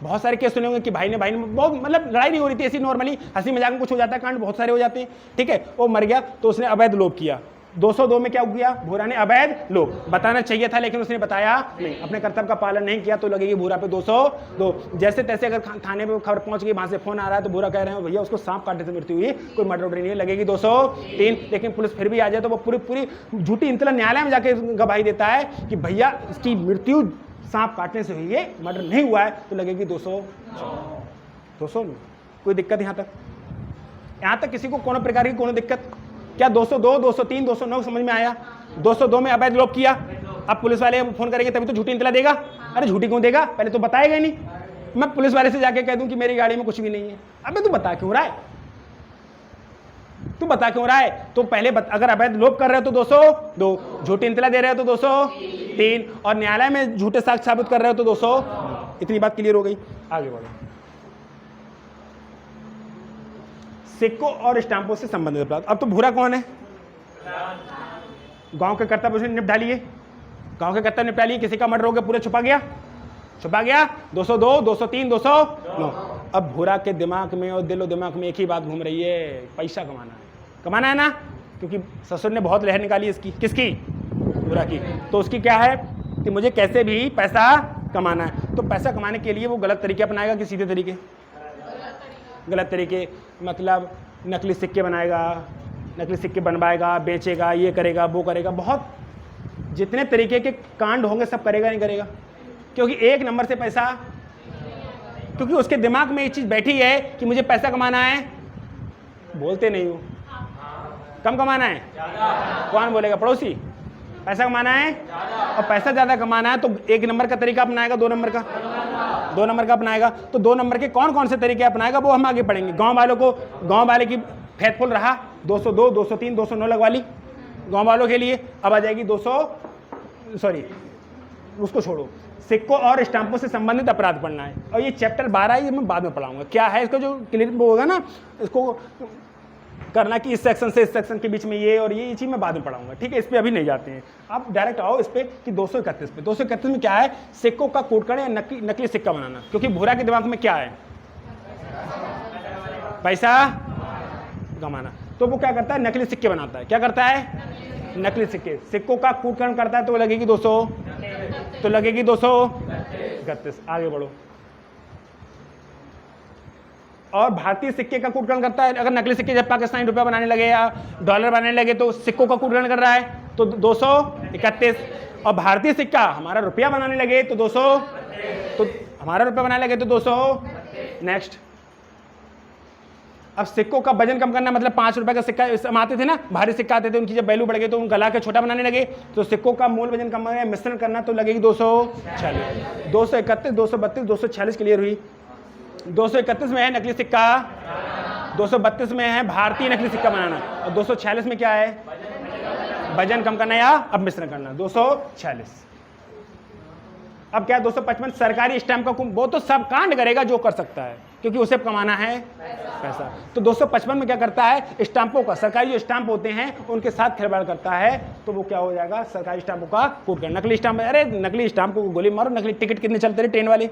बहुत सारे केस सुने होंगे कि भाई ने बहुत, मतलब लड़ाई नहीं हो रही थी, ऐसी नॉर्मली हंसी मजाक में कुछ हो जाता है, कांड बहुत सारे हो जाते हैं, ठीक है, वो मर गया, तो उसने अवैध लोप किया। 202 में क्या किया? भूरा ने अवैध लोप बताना चाहिए था, लेकिन उसने बताया नहीं, अपने कर्तव्य का पालन नहीं किया, तो लगेगी भूरा पे 202। जैसे तैसे अगर थाने पे खबर पहुंच गई, वहां से फोन आ रहा है, तो भूरा कह रहे हैं भैया उसको सांप काटने से मृत्यु हुई, कोई मर्डर वर्डर नहीं है, लगेगी 203। लेकिन पुलिस फिर भी आ जाए तो वो पूरी झूठी इत्तला न्यायालय में जाके गवाही देता है कि भैया इसकी मृत्यु सांप काटने से हुई है, मर्डर नहीं हुआ है, तो लगेगी 200। कोई दिक्कत यहाँ तक किसी को कोनो प्रकार की कोनो दिक्कत? क्या 202, 203, 209 समझ में आया? 202 में अवैध लोप किया, अब पुलिस वाले फोन करेंगे तभी तो झूठी इत्तला देगा। अरे झूठी क्यों देगा, पहले तो बताएगा ही नहीं। मैं पुलिस वाले से जाके कह दूं कि मेरी गाड़ी में कुछ भी नहीं है, अबे तू बता क्यों रहा है, तू बता क्यों रहा है? तो पहले अगर अवैध लोप कर रहे हो तो 202, झूठी इत्तला दे रहे हो तो 203, और न्यायालय में झूठे साक्ष्य साबित कर रहे हो तो 200। इतनी बात क्लियर हो गई, आगे बढ़ो। सिक्कों और स्टाम्पों से संबंधित अपराध। अब तो भूरा कौन है? गांव के कर्तव्य उसने निपटा लिए, गांव के कर्तव्य निपटा लिए, किसी का मर्डर हो गया, पूरा छुपा गया 202, 203, 209। अब भूरा के दिमाग में और दिलो दिमाग में एक ही बात घूम रही है, पैसा कमाना है ना, क्योंकि ससुर ने बहुत लहर निकाली इसकी, किसकी? भूरा की। तो उसकी क्या है कि मुझे कैसे भी पैसा कमाना है, तो पैसा कमाने के लिए वो गलत तरीके अपनाएगा कि सीधे तरीके? गलत तरीके, मतलब नकली सिक्के बनाएगा, नकली सिक्के बनवाएगा, बेचेगा, ये करेगा वो करेगा, बहुत जितने तरीके के कांड होंगे सब करेगा, नहीं करेगा? क्योंकि एक नंबर से पैसा, क्योंकि उसके दिमाग में ये चीज़ बैठी है कि मुझे पैसा कमाना है। बोलते नहीं हो, कम कमाना है, कौन बोलेगा? पड़ोसी। पैसा कमाना है और पैसा ज़्यादा कमाना है, तो एक नंबर का तरीका अपनाएगा, 2 नंबर का अपनाएगा। तो 2 नंबर के कौन कौन से तरीके अपनाएगा वो हम आगे पढ़ेंगे। गांव वाले की फेथफुल रहा, 202, 203, 209 लगवा ली गांव वालों के लिए। अब आ जाएगी उसको छोड़ो, सिक्कों और स्टाम्पों से संबंधित अपराध पढ़ना है, और ये चैप्टर 12 है, ये मैं बाद में पढ़ाऊंगा। क्या है इसका जो क्लियर होगा ना, इसको करना कि इस सेक्शन से इस सेक्शन के बीच में ये और ये चीज़ मैं बाद में पढ़ाऊंगा, ठीक है? इस पे अभी नहीं जाते हैं, आप डायरेक्ट आओ इस पे कि 231 पे। 231 में क्या है? सिक्कों का कूटकण या नकली सिक्का बनाना, क्योंकि भूरा के दिमाग में क्या है? पैसा कमाना, तो वो क्या करता है? नकली सिक्के बनाता है। क्या करता है? नकली सिक्कों का कूटकण करता है, तो लगेगी 200, तो लगेगी 231। आगे बढ़ो। और भारतीय सिक्के का कूटकरण करता है, अगर नकली सिक्के जब पाकिस्तानी रुपया बनाने लगे या डॉलर बनाने लगे तो सिक्कों का कूटकरण कर रहा है, तो 231। और भारतीय सिक्का हमारा रुपया बनाने लगे तो 200, तो हमारा रुपया बनाने लगे तो 200। नेक्स्ट, अब सिक्कों का वजन कम करना मतलब 5 रुपए का सिक्का आते थे ना, भारी सिक्का आते थे, उनकी जब वैल्यू बढ़ गई तो उन गला के छोटा बनाने लगे, तो सिक्कों का मूल वजन कम है, मिश्रण करना तो लगेगी 246, 231, 232, 246 क्लियर हुई। 231 में है नकली सिक्का, 232 में है भारतीय नकली सिक्का बनाना, और 246 में क्या है, वजन कम करना या अब मिश्रण करना। 246 अब क्या है, 255 सरकारी स्टैंप का वो तो सब कांड करेगा जो कर सकता है, क्योंकि उसे कमाना है पैसा। तो 255 में क्या करता है, स्टाम्पों का, सरकारी जो स्टाम्प होते हैं उनके साथ खिलवाड़ करता है, तो वो क्या हो जाएगा, सरकारी स्टाम्पों का कूट कर। नकली स्टाम्प, अरे नकली स्टाम्प को गोली मारो। नकली टिकट कितने चलते थे, ट्रेन वाले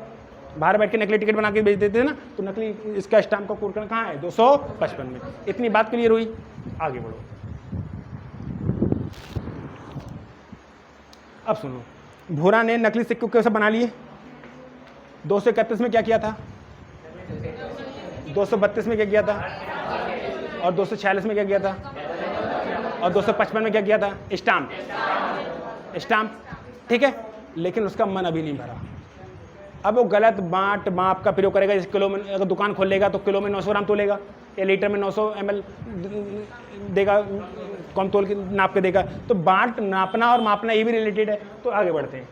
बाहर बैठ के नकली टिकट बना के बेच देते थे ना, तो नकली इसका स्टाम्प का कूट करना कहाँ है, 255 में। इतनी बात क्लियर हुई, आगे बढ़ो। अब सुनो, भूरा ने नकली सिक्के कैसे बना लिए, 231 में क्या किया था, 232 में क्या किया था, और 246 में क्या किया था, और 255 में क्या किया था, स्टाम्प, ठीक है। लेकिन उसका मन अभी नहीं भरा। अब वो गलत माप का प्रयोग करेगा। इस किलो में अगर दुकान खोलेगा तो किलो में 900 ग्राम तोलेगा, या लीटर में 900 ml देगा, कम तोल के नाप के देगा। तो बाट नापना और मापना ये भी रिलेटेड है। तो आगे बढ़ते हैं।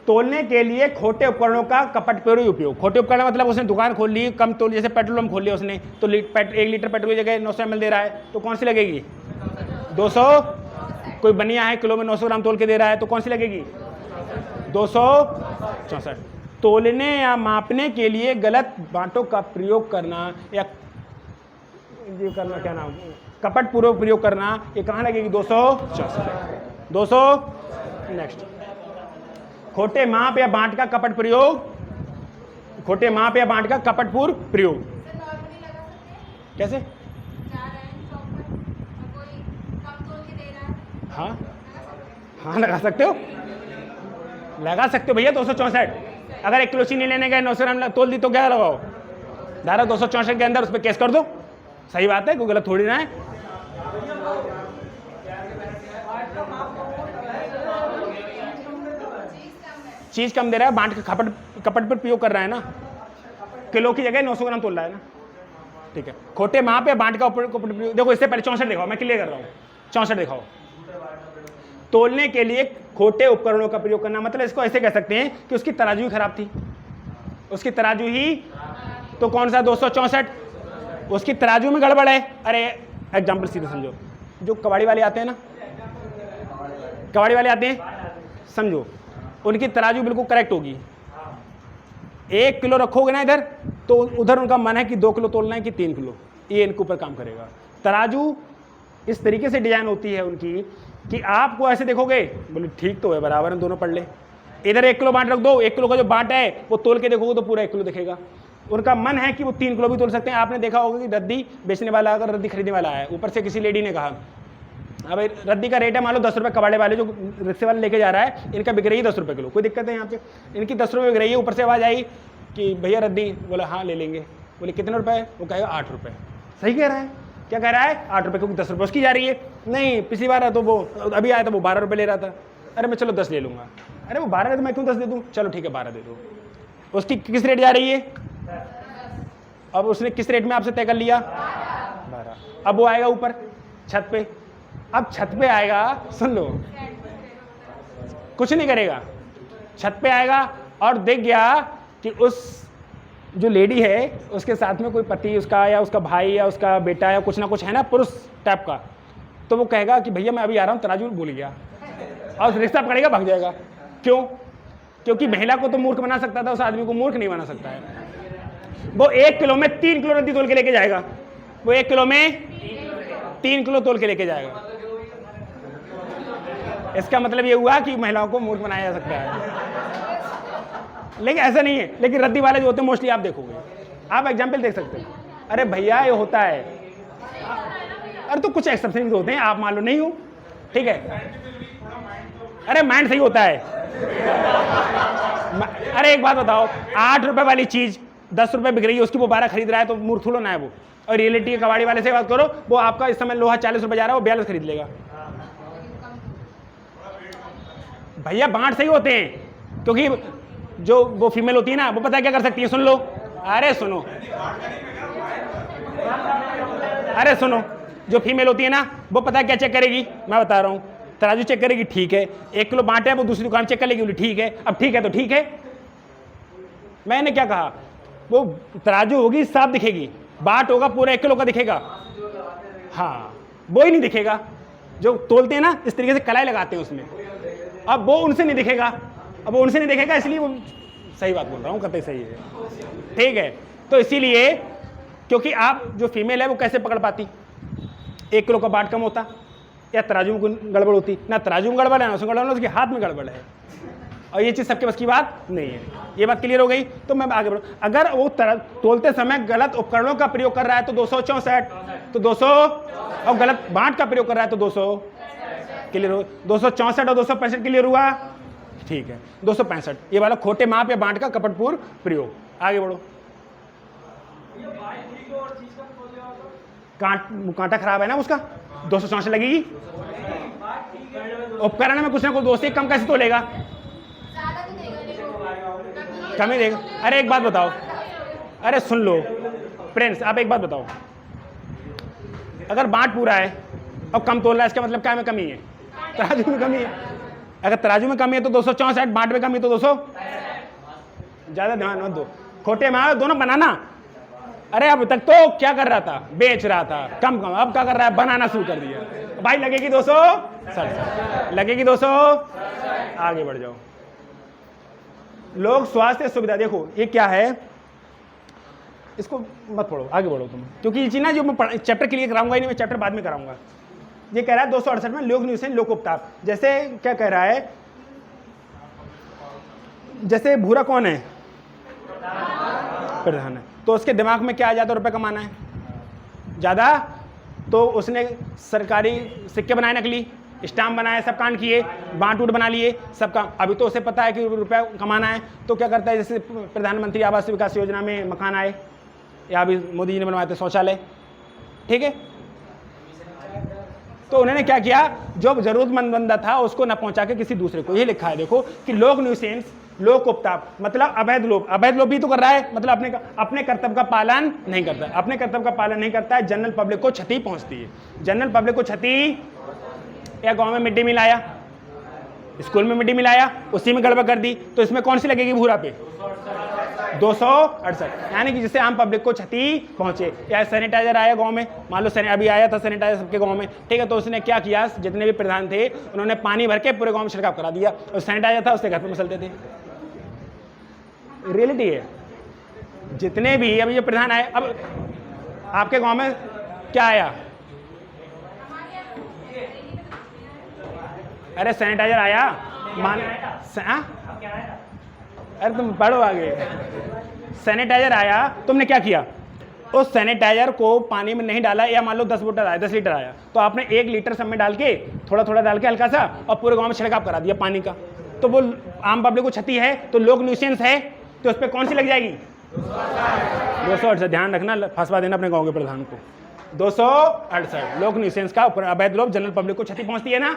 तोलने के लिए खोटे उपकरणों का कपटपूर्वक उपयोग। खोटे उपकरण मतलब उसने दुकान खोल ली, कम तोल, जैसे पेट्रोल पंप खोल लिया उसने, तो 1 लीटर पेट्रोल की जगह 900 ml दे रहा है, तो कौन सी लगेगी, 200। कोई बनिया है किलो में 900 ग्राम तोल के दे रहा है, तो कौन सी लगेगी, 264। तोलने या मापने के लिए गलत बांटों का प्रयोग करना या ये करना, क्या नाम, कपटपूर्वक प्रयोग करना, ये कहाँ लगेगी, 264। 200 नेक्स्ट। खोटे माप या बांट का कपट प्रयोग, खोटे माप या बांट का कपटपूर्व प्रयोग कैसे, हाँ हाँ लगा सकते हो, लगा सकते हो भैया। 264 अगर 1 किलो चीनी लेने गए 900 ग्राम तोल दी तो क्या लगाओ, धारा 264 के अंदर उस पर केस कर दो। सही बात है, कोई गलत थोड़ी ना है। चीज कम दे रहा है, बांट के कपट पर प्रयोग कर रहा है ना, किलो की जगह 900 ग्राम तोल रहा है ना, ठीक है। खोटे माप या बांट का कपट प्रयोग, देखो इससे पहले 64 दिखाओ, मैं क्लियर कर रहा हूँ। 64 दिखाओ। तोलने के लिए खोटे उपकरणों का प्रयोग करना, मतलब इसको ऐसे कह सकते हैं कि उसकी तराजू ही खराब थी, उसकी तराजू ही, तो कौन सा 264, उसकी तराजू में गड़बड़ है। अरे एग्जाम्पल सीधे समझो, जो कबाड़ी वाले आते हैं ना, कबाड़ी वाले आते हैं, समझो उनकी तराजू बिल्कुल करेक्ट होगी। 1 किलो रखोगे ना इधर, तो उधर उनका मन है कि 2 किलो तोलना है कि 3 किलो, ये इनके ऊपर काम करेगा। तराजू इस तरीके से डिजाइन होती है उनकी कि आपको ऐसे देखोगे, बोले ठीक तो है, बराबर है, दोनों पढ़ ले। इधर 1 किलो बाट रख दो, 1 किलो का जो बाट है वो तोल के देखोगे तो पूरा 1 किलो दिखेगा। उनका मन है कि वो 3 किलो भी तोल सकते हैं। आपने देखा होगा कि रद्दी बेचने वाला अगर रद्दी खरीदने वाला है, ऊपर से किसी लेडी ने कहा, अब रद्दी का रेट है मान लो 10 रुपये, कबाड़े वाले जो रिक्शे वाले लेके जा रहा है, इनका बिक रही है 10 रुपये किलो, कोई दिक्कत है यहाँ पे, इनकी 10 रुपये बिक रही है। ऊपर से आवाज़ आई कि भैया रद्दी, बोला हाँ ले लेंगे, बोले कितने रुपये, वो कहेगा 8 रुपये। सही कह रहा है, क्या कह रहा है, 8 रुपये, क्योंकि 10 रुपये उसकी जा रही है। नहीं, पिछली बार तो वो अभी आया था वो 12 रुपये ले रहा था, अरे मैं चलो 10 ले लूँगा, अरे वो 12 है तो मैं क्यों 10 दे दूँ, चलो ठीक है 12 दे दो। उसकी किस रेट जा रही है, अब उसने किस रेट में आपसे तय कर लिया, 12। अब वो आएगा ऊपर छत पे, अब छत पे आएगा, सुन लो, कुछ नहीं करेगा, छत पे आएगा और देख गया कि उस जो लेडी है उसके साथ में कोई पति उसका या उसका भाई या उसका बेटा या कुछ ना कुछ है ना, पुरुष टाइप का, तो वो कहेगा कि भैया मैं अभी आ रहा हूँ, तराजू भूल गया, और रिश्ता पकड़ेगा, भाग जाएगा। क्यों, क्योंकि महिला को तो मूर्ख बना सकता था, उस आदमी को मूर्ख नहीं बना सकता है। वो 1 किलो में 3 किलो रद्दी तोल के लेके जाएगा, वो 1 किलो में 3 किलो तोल के लेके जाएगा। इसका मतलब ये हुआ कि महिलाओं को मूर्ख बनाया जा सकता है, लेकिन ऐसा नहीं है। लेकिन रद्दी वाले जो होते हैं मोस्टली आप देखोगे, आप एग्जाम्पल देख सकते हो, अरे भैया ये होता है, अरे तो कुछ एक्सेप्शन होते हैं, आप मान लो नहीं हो, ठीक है, अरे माइंड सही होता है। अरे एक बात बताओ, 8 रुपए वाली चीज 10 रुपए बिक रही है, उसकी वो 12 खरीद रहा है, तो मूर्ख थोड़ा ना है वो। और रियलिटी के कबाड़ी वाले से बात करो, वो आपका इस समय लोहा 40 रुपए जा रहा है, वो 42 खरीद लेगा। भैया बांट सही होते हैं, क्योंकि जो वो फीमेल होती है ना, वो पता है क्या कर सकती है, सुन लो, अरे सुनो, अरे सुनो, जो फीमेल होती है ना वो पता है क्या चेक करेगी, मैं बता रहा हूँ, तराजू चेक करेगी, ठीक है 1 किलो बांट है, वो दूसरी दुकान चेक कर लेगी, बोली ठीक है, अब ठीक है तो ठीक है। मैंने क्या कहा, वो तराजू होगी साफ दिखेगी, बाट होगा पूरा 1 किलो का दिखेगा, हाँ वो ही नहीं दिखेगा। जो तोलते हैं ना इस तरीके से कलाई लगाते हैं उसमें, अब वो उनसे नहीं दिखेगा, अब वो उनसे नहीं दिखेगा, इसलिए वो सही बात बोल रहा हूँ, कतई सही है, ठीक है। तो इसीलिए क्योंकि आप जो फीमेल है वो कैसे पकड़ पाती, 1 किलो का बाट कम होता, या तराजू में गड़बड़ होती, ना तराजू में गड़बड़ है ना उसमें गड़बड़, उसके हाथ में गड़बड़ है, और ये चीज़ सबके बस की बात नहीं है। ये बात क्लियर हो गई। तो मैं आगे बढ़ूँ, अगर वो तोलते समय गलत उपकरणों का प्रयोग कर रहा है तो 264, तो 200, और गलत बांट का प्रयोग कर रहा है तो 200, क्लियर हो, 264 और 265 क्लियर हुआ, ठीक है। 265 ये वाला खोटे माप या बांट का कपटपूर्ण प्रयोग। आगे बढ़ो, कांटा खराब है ना उसका, 264 लगेगी, उपकरण में कुछ ना कुछ 2 से कम कैसे तोलेगा, कम ही देगा। अरे एक बात बताओ, अरे सुन लो फ्रेंड्स, आप एक बात बताओ, अगर बांट पूरा है और कम तोल रहा है इसका मतलब क्या में कमी है, तराजू में कमी है। अगर तराजू में कमी है तो 264, बांट में कमी तो 200, ज्यादा ध्यान मत दो, खोटे में दोनों बनाना। अरे अब तक तो क्या कर रहा था, बेच रहा था कम कम, अब क्या कर रहा है, बनाना शुरू कर दिया भाई, लगेगी 260, लगेगी 200, आगे बढ़ जाओ। लोक स्वास्थ्य सुविधा, देखो ये क्या है, इसको मत पढ़ो, आगे बढ़ो तुम, क्योंकि ये चीज ना जो मैं चैप्टर के लिए कराऊंगा ही नहीं, मैं चैप्टर बाद में कराऊंगा। ये कह रहा है 268 में लोक निषेध लोकोपताप, जैसे क्या कह रहा है, जैसे भूरा कौन है, प्रधान है, तो उसके दिमाग में क्या आ जाता है, रुपए कमाना है ज्यादा, तो उसने सरकारी सिक्के बनाए, नकली स्टाम्प बनाए, सब कांड किए, बांट उट बना लिए, सब काम। अभी तो उसे पता है कि रुपया कमाना है, तो क्या करता है, जैसे प्रधानमंत्री आवास विकास योजना में मकान आए, या अभी मोदी जी ने बनवाए थे शौचालय, ठीक है, तो उन्होंने क्या किया, जो जरूरतमंद बंदा था उसको न पहुंचा के किसी दूसरे को। ये लिखा है देखो कि लोक न्यूसेंस लोक उपताप, मतलब अवैध लोभ, अवैध लोभ भी तो कर रहा है, मतलब अपने कर्तव्य का पालन नहीं करता, अपने कर्तव्य का पालन नहीं करता है, जनरल पब्लिक को क्षति पहुंचती है, जनरल पब्लिक को क्षति। या गांव में मिड डे मील आया, स्कूल में मिड डे मील आया, उसी में गड़बड़ कर दी, तो इसमें कौन सी लगेगी भूरा पे, 268, यानी कि जिससे आम पब्लिक को क्षति पहुंचे। या सैनिटाइजर आया गांव में, मान लो अभी आया था सैनिटाइजर सबके गांव में, ठीक है, तो उसने क्या किया, जितने भी प्रधान थे उन्होंने पानी भर के पूरे गांव में छिड़काव करा दिया, और सैनिटाइजर था उससे घर पे मसलते थे। रियलिटी है, जितने भी अभी जो प्रधान आए, अब आपके गांव में क्या आया, अरे सैनिटाइजर आया, मान अरे तुम पढ़ो आगे, सैनिटाइजर आया, तुमने क्या किया, उस सैनिटाइजर को पानी में नहीं डाला, या मान लो 10 बोतल आया, 10 लीटर आया, तो आपने 1 लीटर सब में डाल के थोड़ा थोड़ा डाल के हल्का सा, और पूरे गांव में छिड़काव करा दिया पानी का, तो वो आम पब्लिक को क्षति है, तो लोक न्यूसेंस है, तो उस पर कौन सी लग जाएगी, 268। ध्यान रखना, फंसवा देना अपने गाँव के प्रधान को। 268 लोक न्यूसेंस का अवैध लोभ, जनरल पब्लिक को क्षति पहुंचती है ना,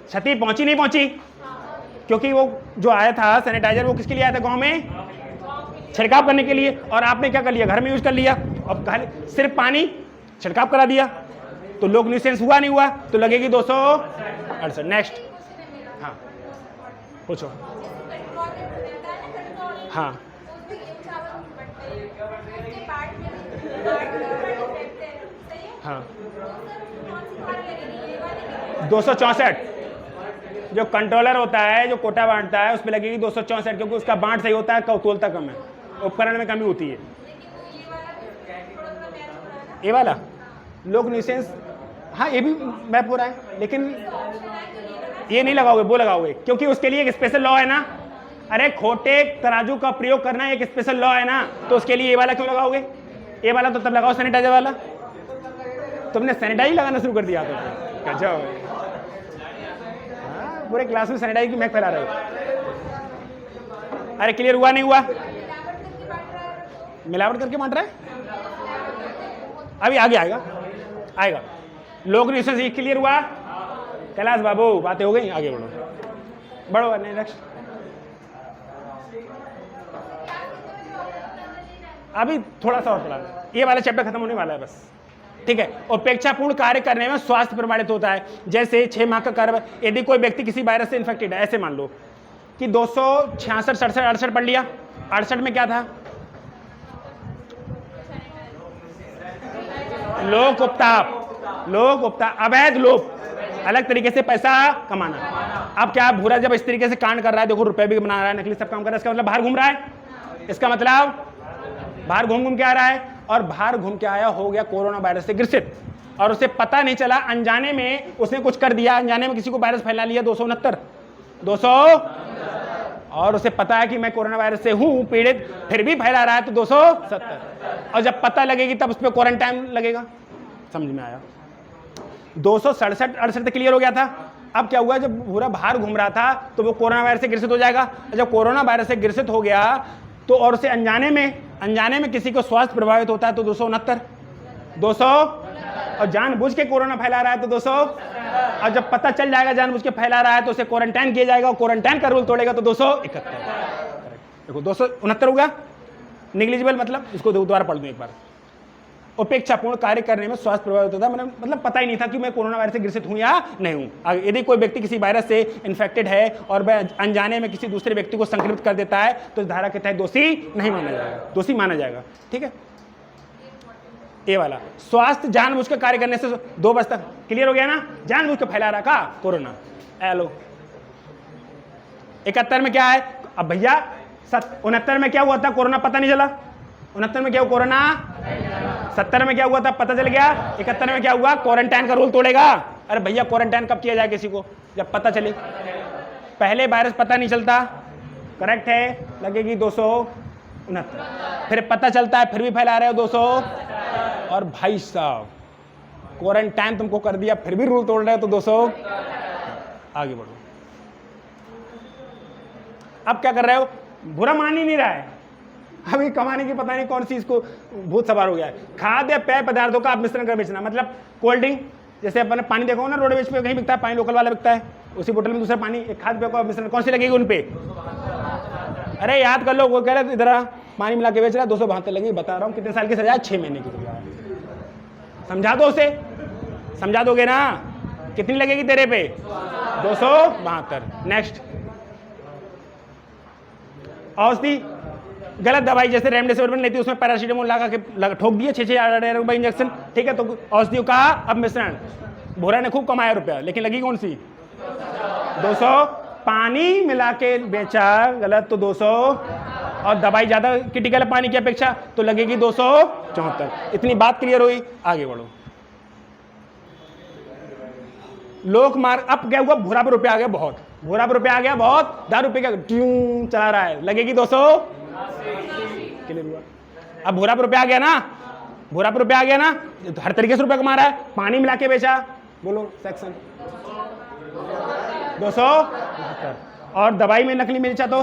क्षति पहुंची नहीं पहुंची, क्योंकि वो जो आया था सैनिटाइजर वो किसके लिए आया था, गांव में छिड़काव करने के लिए, और आपने क्या कर लिया, घर में यूज कर लिया, और सिर्फ पानी छिड़काव करा दिया, तो लोक न्यूसेंस हुआ नहीं हुआ, तो लगेगी 268। नेक्स्ट, हाँ पूछो, हाँ 264 जो कंट्रोलर होता है, जो कोटा बांटता है, उस पर लगेगी 264, क्योंकि उसका बांट सही होता है, तोलता कम है, उपकरण में कमी होती है। ये वाला लोक न्यूसेंस, हाँ ये भी मैप हो रहा है, लेकिन ये नहीं लगाओगे, वो लगाओगे, क्योंकि उसके लिए एक स्पेशल लॉ है ना। अरे खोटे तराजू का प्रयोग करना एक स्पेशल लॉ है ना, तो उसके लिए ये वाला क्यों लगाओगे, ये वाला तो तब लगाओ सैनिटाइजर वाला। तुमने सैनिटाइजर लगाना शुरू कर दिया, तो गजब, पूरे क्लास में सैनिटाइजर की महक फैला रहे हो। अरे क्लियर हुआ नहीं हुआ, मिलावट करके बांट रहा है, अभी आगे आएगा आएगा। लोक न्यूसेंस क्लियर हुआ, कैलाश बाबू बातें हो गई, आगे बढ़ो नेक्स्ट। अभी थोड़ा सा और पढ़ा, ये वाला चैप्टर खत्म होने वाला है बस, ठीक है। उपेक्षापूर्ण कार्य करने में स्वास्थ्य प्रमाणित होता है। जैसे 6 माह का कार्य, यदि कोई व्यक्ति किसी वायरस से इन्फेक्टेड है, ऐसे मान लो कि 266, 67, 68 पढ़ लिया। 68 में क्या था? लोक उपताप, लोक उपताप, अवैध लोप, अलग तरीके से पैसा कमाना। अब क्या भूरा जब इस तरीके से कांड कर रहा है, देखो रुपए भी बना रहा है, नकली सब काम कर रहा है, इसका मतलब बाहर घूम रहा है, इसका मतलब बाहर घूम के आ रहा है, और बाहर घूम के आया, हो गया कोरोना वायरस से ग्रसित, और उसे पता नहीं चला, अनजाने में उसने कुछ कर दिया, अनजाने में किसी को वायरस फैला लिया। 269 और उसे पता है कि मैं कोरोना वायरस से हूं पीड़ित, फिर भी फैला रहा है, तो 270, और जब पता लगेगी तब उस पर क्वारंटाइन लगेगा। समझ में आया? 267, 68 तक क्लियर हो गया था। अब क्या हुआ, जब पूरा बाहर घूम रहा था तो वो कोरोना वायरस से ग्रसित हो जाएगा। जब कोरोना वायरस से ग्रसित हो गया तो, और उसे अनजाने में किसी को स्वास्थ्य प्रभावित होता है तो 269, 200, और जानबूझ के कोरोना फैला रहा है तो 200, और जब पता चल जाएगा जानबूझ के फैला रहा है तो उसे क्वारंटाइन किया जाएगा, और क्वारंटाइन का रूल तोड़ेगा तो 271। देखो 269 होगा निग्लिजिबल, मतलब इसको दोबारा पढ़ दूं एक बार। उपेक्षापूर्ण कार्य करने में स्वास्थ्य प्रभावित होता है, मतलब पता ही नहीं था कि मैं कोरोना वायरस से ग्रसित हूं या नहीं हूं। यदि कोई व्यक्ति किसी वायरस से इन्फेक्टेड है और वह अनजाने में किसी दूसरे व्यक्ति को संक्रमित कर देता है तो इस धारा के तहत दोषी नहीं माना जाएगा, दोषी माना जाएगा। ठीक है, ये वाला स्वास्थ्य जानबूझ के कार्य करने से 2 बजे तक क्लियर हो गया ना। जानबूझ के फैला रहा का कोरोना। एलो 71 में क्या है? अब भैया 69 में क्या हुआ था? कोरोना पता नहीं चला। 69 में क्या हुआ? कोरोना। 70 में क्या हुआ था? पता चल गया। 71 में क्या हुआ? क्वारंटाइन का रूल तोड़ेगा। अरे भैया क्वारंटाइन कब किया जाए किसी को? जब पता चले। पहले वायरस पता नहीं चलता, करेक्ट है, लगेगी 269। फिर पता चलता है फिर भी फैला रहे हो 200, और भाई साहब क्वारंटाइन तुमको कर दिया फिर भी रूल तोड़ रहे हो तो 200। आगे बढ़ो। अब क्या कर रहे हो? बुरा मान ही नहीं रहा है, अभी कमाने की पता नहीं कौन सी इसको भूत सवार हो गया है। खाद्य पेय पदार्थों का आप मिश्रण कर बेचना, मतलब कोल्ड ड्रिंक, जैसे अपन पानी देखो ना रोडवेज पे कहीं बिकता है पानी, लोकल वाला बिकता है, उसी बोतल में दूसरा पानी, एक खाद्य पेय का मिश्रण कौन सी लगेगी उन पे? अरे याद कर लो, वो कह रहे इधर पानी मिला के बेच रहा है, 272 लगेगी। बता रहा हूँ कितने साल की सजा? 6 महीने की सजा। समझा दो उसे, समझा दोगे ना? कितनी लगेगी तेरे पे? 272। नेक्स्ट, औषधि गलत दवाई, जैसे रेमडेसिविर लेती है उसमें पैरासीटामोल लगा के ठोक दिए 6,000 रुपए इंजेक्शन। ठीक है, तो औषधियों का अब मिश्रण। भोरा ने खूब कमाया रुपया, लेकिन लगी कौन सी? 200। पानी मिला के बेचा, गलत, तो 200। और दवाई ज्यादा क्रिटिकल है पानी की अपेक्षा तो लगेगी 274। इतनी बात क्लियर हुई? आगे बढ़ो। लोक मार्ग, अब क्या हुआ? भूरा पे रुपया आ गया बहुत, भूरा पे रुपया आ गया बहुत, दारू पे क्या ट्यूं चला रहा है, लगेगी 200। क्लियर हुआ? अब भूरा पे रुपया आ गया ना, भूरा पे रुपया आ गया ना, हर तरीके से रुपया कमा रहा है। पानी मिला के बेचा, बोलो सेक्शन 272। और दवाई में नकली बेचा तो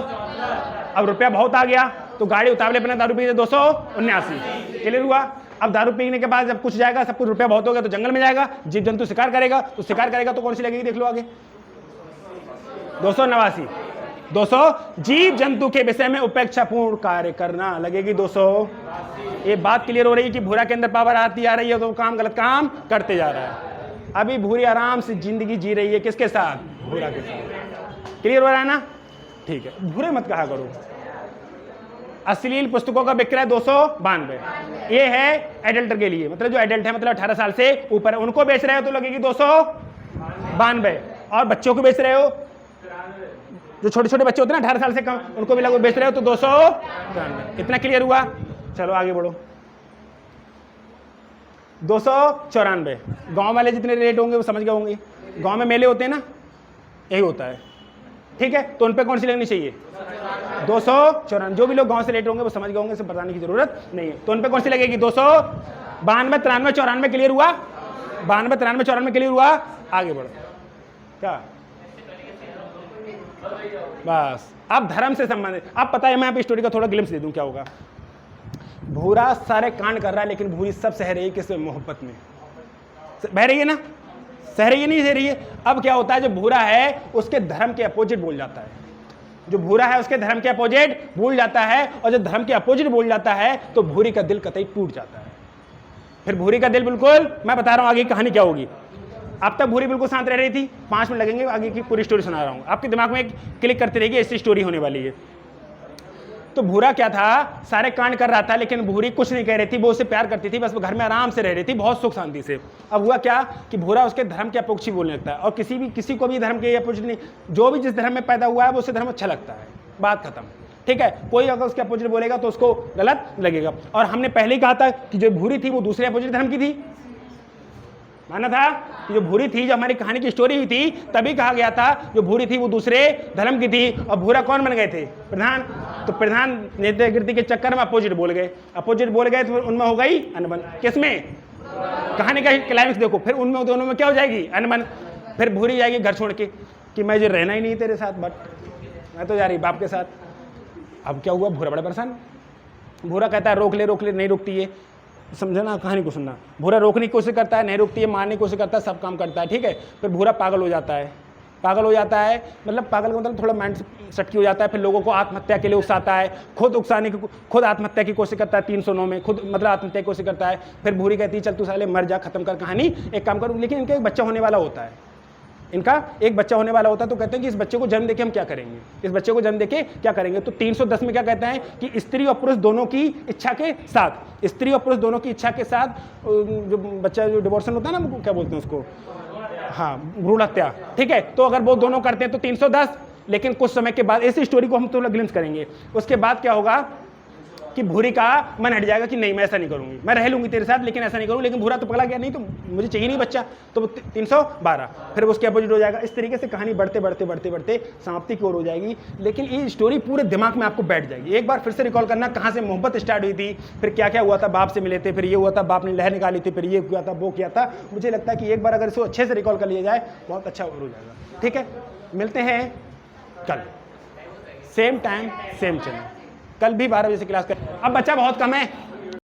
अब रुपया बहुत आ गया, तो गाड़ी उतावले अपना दारू पी 279। क्लियर हुआ? अब दारू पीने के बाद जब कुछ जाएगा, सब कुछ रुपया बहुत हो गया तो जंगल में जाएगा, जीव जंतु शिकार करेगा, तो शिकार करेगा तो कौन सी लगेगी? देख लो आगे, 289। 200 जीव जंतु के विषय में उपेक्षापूर्ण कार्य करना, लगेगी 200। ये बात क्लियर हो रही है कि भूरा के अंदर पावर आती आ रही है तो काम गलत काम करते जा रहा है। अभी भूरी आराम से जिंदगी जी रही है, किसके साथ? भूरा के साथ। क्लियर हो रहा है ना? ठीक है, भूरे मत कहा करो। अश्लील पुस्तकों का विक्रय 292। ये है एडल्ट के लिए, मतलब जो एडल्ट है, मतलब 18 साल से ऊपर, उनको बेच रहे हो तो लगेगी 292। और बच्चों को बेच रहे हो, जो छोटे छोटे बच्चे होते हैं ना 18 साल से कम, उनको भी बेच रहे हो तो 293। इतना क्लियर हुआ? चलो आगे बढ़ो। 294। गांव वाले जितने रेट होंगे वो समझ गए होंगे, गांव में मेले होते हैं ना, यही होता है। ठीक है, तो उन पे कौन सी लगनी चाहिए? 294। जो भी लोग गांव से रेट होंगे वो समझ गए होंगे, इसे बताने की जरूरत नहीं है। तो उन पे कौन सी लगेगी? 292, 93, 94 क्लियर हुआ? 92, 93, 94 क्लियर हुआ? आगे बढ़ो। क्या बस अब धर्म से संबंधित, अब पता है, मैं यहाँ स्टोरी का थोड़ा ग्लिम्स दे दूं क्या होगा। भूरा सारे कांड कर रहा है, लेकिन भूरी सब सह रही है, किस मोहब्बत में बह रही है ना, सह रही है, नहीं सह रही है। अब क्या होता है, जो भूरा है उसके धर्म के अपोजिट बोल जाता है, जो भूरा है उसके धर्म के अपोजिट भूल जाता है, और जो धर्म के अपोजिट भूल जाता है तो भूरी का दिल कतई टूट जाता है। फिर भूरी का दिल बिल्कुल, मैं बता रहा हूं आगे कहानी क्या होगी। अब तक भूरी बिल्कुल शांत रह रही थी, 5 मिनट लगेंगे, आगे की पूरी स्टोरी सुना रहा हूं, आपके दिमाग में क्लिक करती रहेगी, ऐसी स्टोरी होने वाली है। तो भूरा क्या था, सारे कांड कर रहा था, लेकिन भूरी कुछ नहीं कह रही थी, वो उससे प्यार करती थी, बस वो घर में आराम से रह रही थी, बहुत सुख शांति से। अब हुआ क्या कि भूरा उसके धर्म के अपोक्षी बोलने लगता है, और किसी को भी धर्म के अपोजिट नहीं, जो भी जिस धर्म में पैदा हुआ है वो उससे धर्म अच्छा लगता है, बात खत्म। ठीक है, कोई अगर उसके अपोजिट बोलेगा तो उसको गलत लगेगा। और हमने पहले ही कहा था कि जो भूरी थी वो दूसरे अपोजिट धर्म की थी, माना था कि जो भूरी थी, जो हमारी कहानी की स्टोरी हुई थी तभी कहा गया था जो भूरी थी वो दूसरे धर्म की थी, और भूरा कौन बन गए थे, प्रधान। तो प्रधान नेतागिरी के चक्कर में अपोजिट बोल गए, अपोजिट बोल गए तो उनमें हो गई अनबन। किसमें, कहानी का क्लाइमेक्स देखो, फिर उनमें दोनों में क्या हो जाएगी, अनबन। फिर भूरी जाएगी घर छोड़ के कि मैं जो रहना ही नहीं तेरे साथ, बट मैं तो जा रही बाप के साथ। अब क्या हुआ, भूरा बड़ा परेशान। भूरा कहता है रोक ले, नहीं रुकती है, समझे ना, कहानी को सुनना। भूरा रोकने की कोशिश करता है, नहीं रुकती है, मारने की कोशिश करता है, सब काम करता है, ठीक है। फिर भूरा पागल हो जाता है, मतलब पागल का मतलब थोड़ा माइंड सटकी हो जाता है। फिर लोगों को आत्महत्या के लिए उकसाता है, खुद आत्महत्या की कोशिश करता है, 309 में खुद मतलब आत्महत्या की कोशिश करता है। फिर भूरी कहती है चल तू साले मर जा, खत्म कर कहानी, एक काम करूँ। लेकिन इनका एक बच्चा होने वाला होता है, तो कहते हैं कि इस बच्चे को जन्म देके हम क्या करेंगे, इस बच्चे को जन्म देके क्या करेंगे। तो 310 में क्या कहते हैं कि स्त्री और पुरुष दोनों की इच्छा के साथ, स्त्री और पुरुष दोनों की इच्छा के साथ जो बच्चा जो डिवोर्सन होता है ना, क्या बोलते हैं उसको, हाँ, भ्रूण हत्या, ठीक है। तो अगर वो दोनों करते हैं तो 310। लेकिन कुछ समय के बाद, इसी स्टोरी को हम थोड़ा ग्लिम्स करेंगे, उसके बाद क्या होगा कि भूरी का मन हट जाएगा कि नहीं मैं ऐसा नहीं करूंगी, मैं रह लूंगी तेरे साथ लेकिन ऐसा नहीं करूंगी। लेकिन भूरा तो पकड़ा गया, नहीं तो मुझे चाहिए नहीं बच्चा, तो 312 फिर उसके अपोजिट हो जाएगा। इस तरीके से कहानी बढ़ते समाप्ति की ओर हो जाएगी। लेकिन ये स्टोरी पूरे दिमाग में आपको बैठ जाएगी। एक बार फिर से रिकॉल करना, कहाँ से मोहब्बत स्टार्ट हुई थी, फिर क्या क्या हुआ था, बाप से मिले थे, फिर ये हुआ था, बाप ने लहर निकाली थी, फिर ये किया था, वो किया था। मुझे लगता है कि एक बार अगर इसको अच्छे से रिकॉल कर लिया जाए बहुत अच्छा हो जाएगा। ठीक है, मिलते हैं कल सेम टाइम सेम चैनल, कल भी 12 बजे से क्लास कर। अब बच्चा बहुत कम है,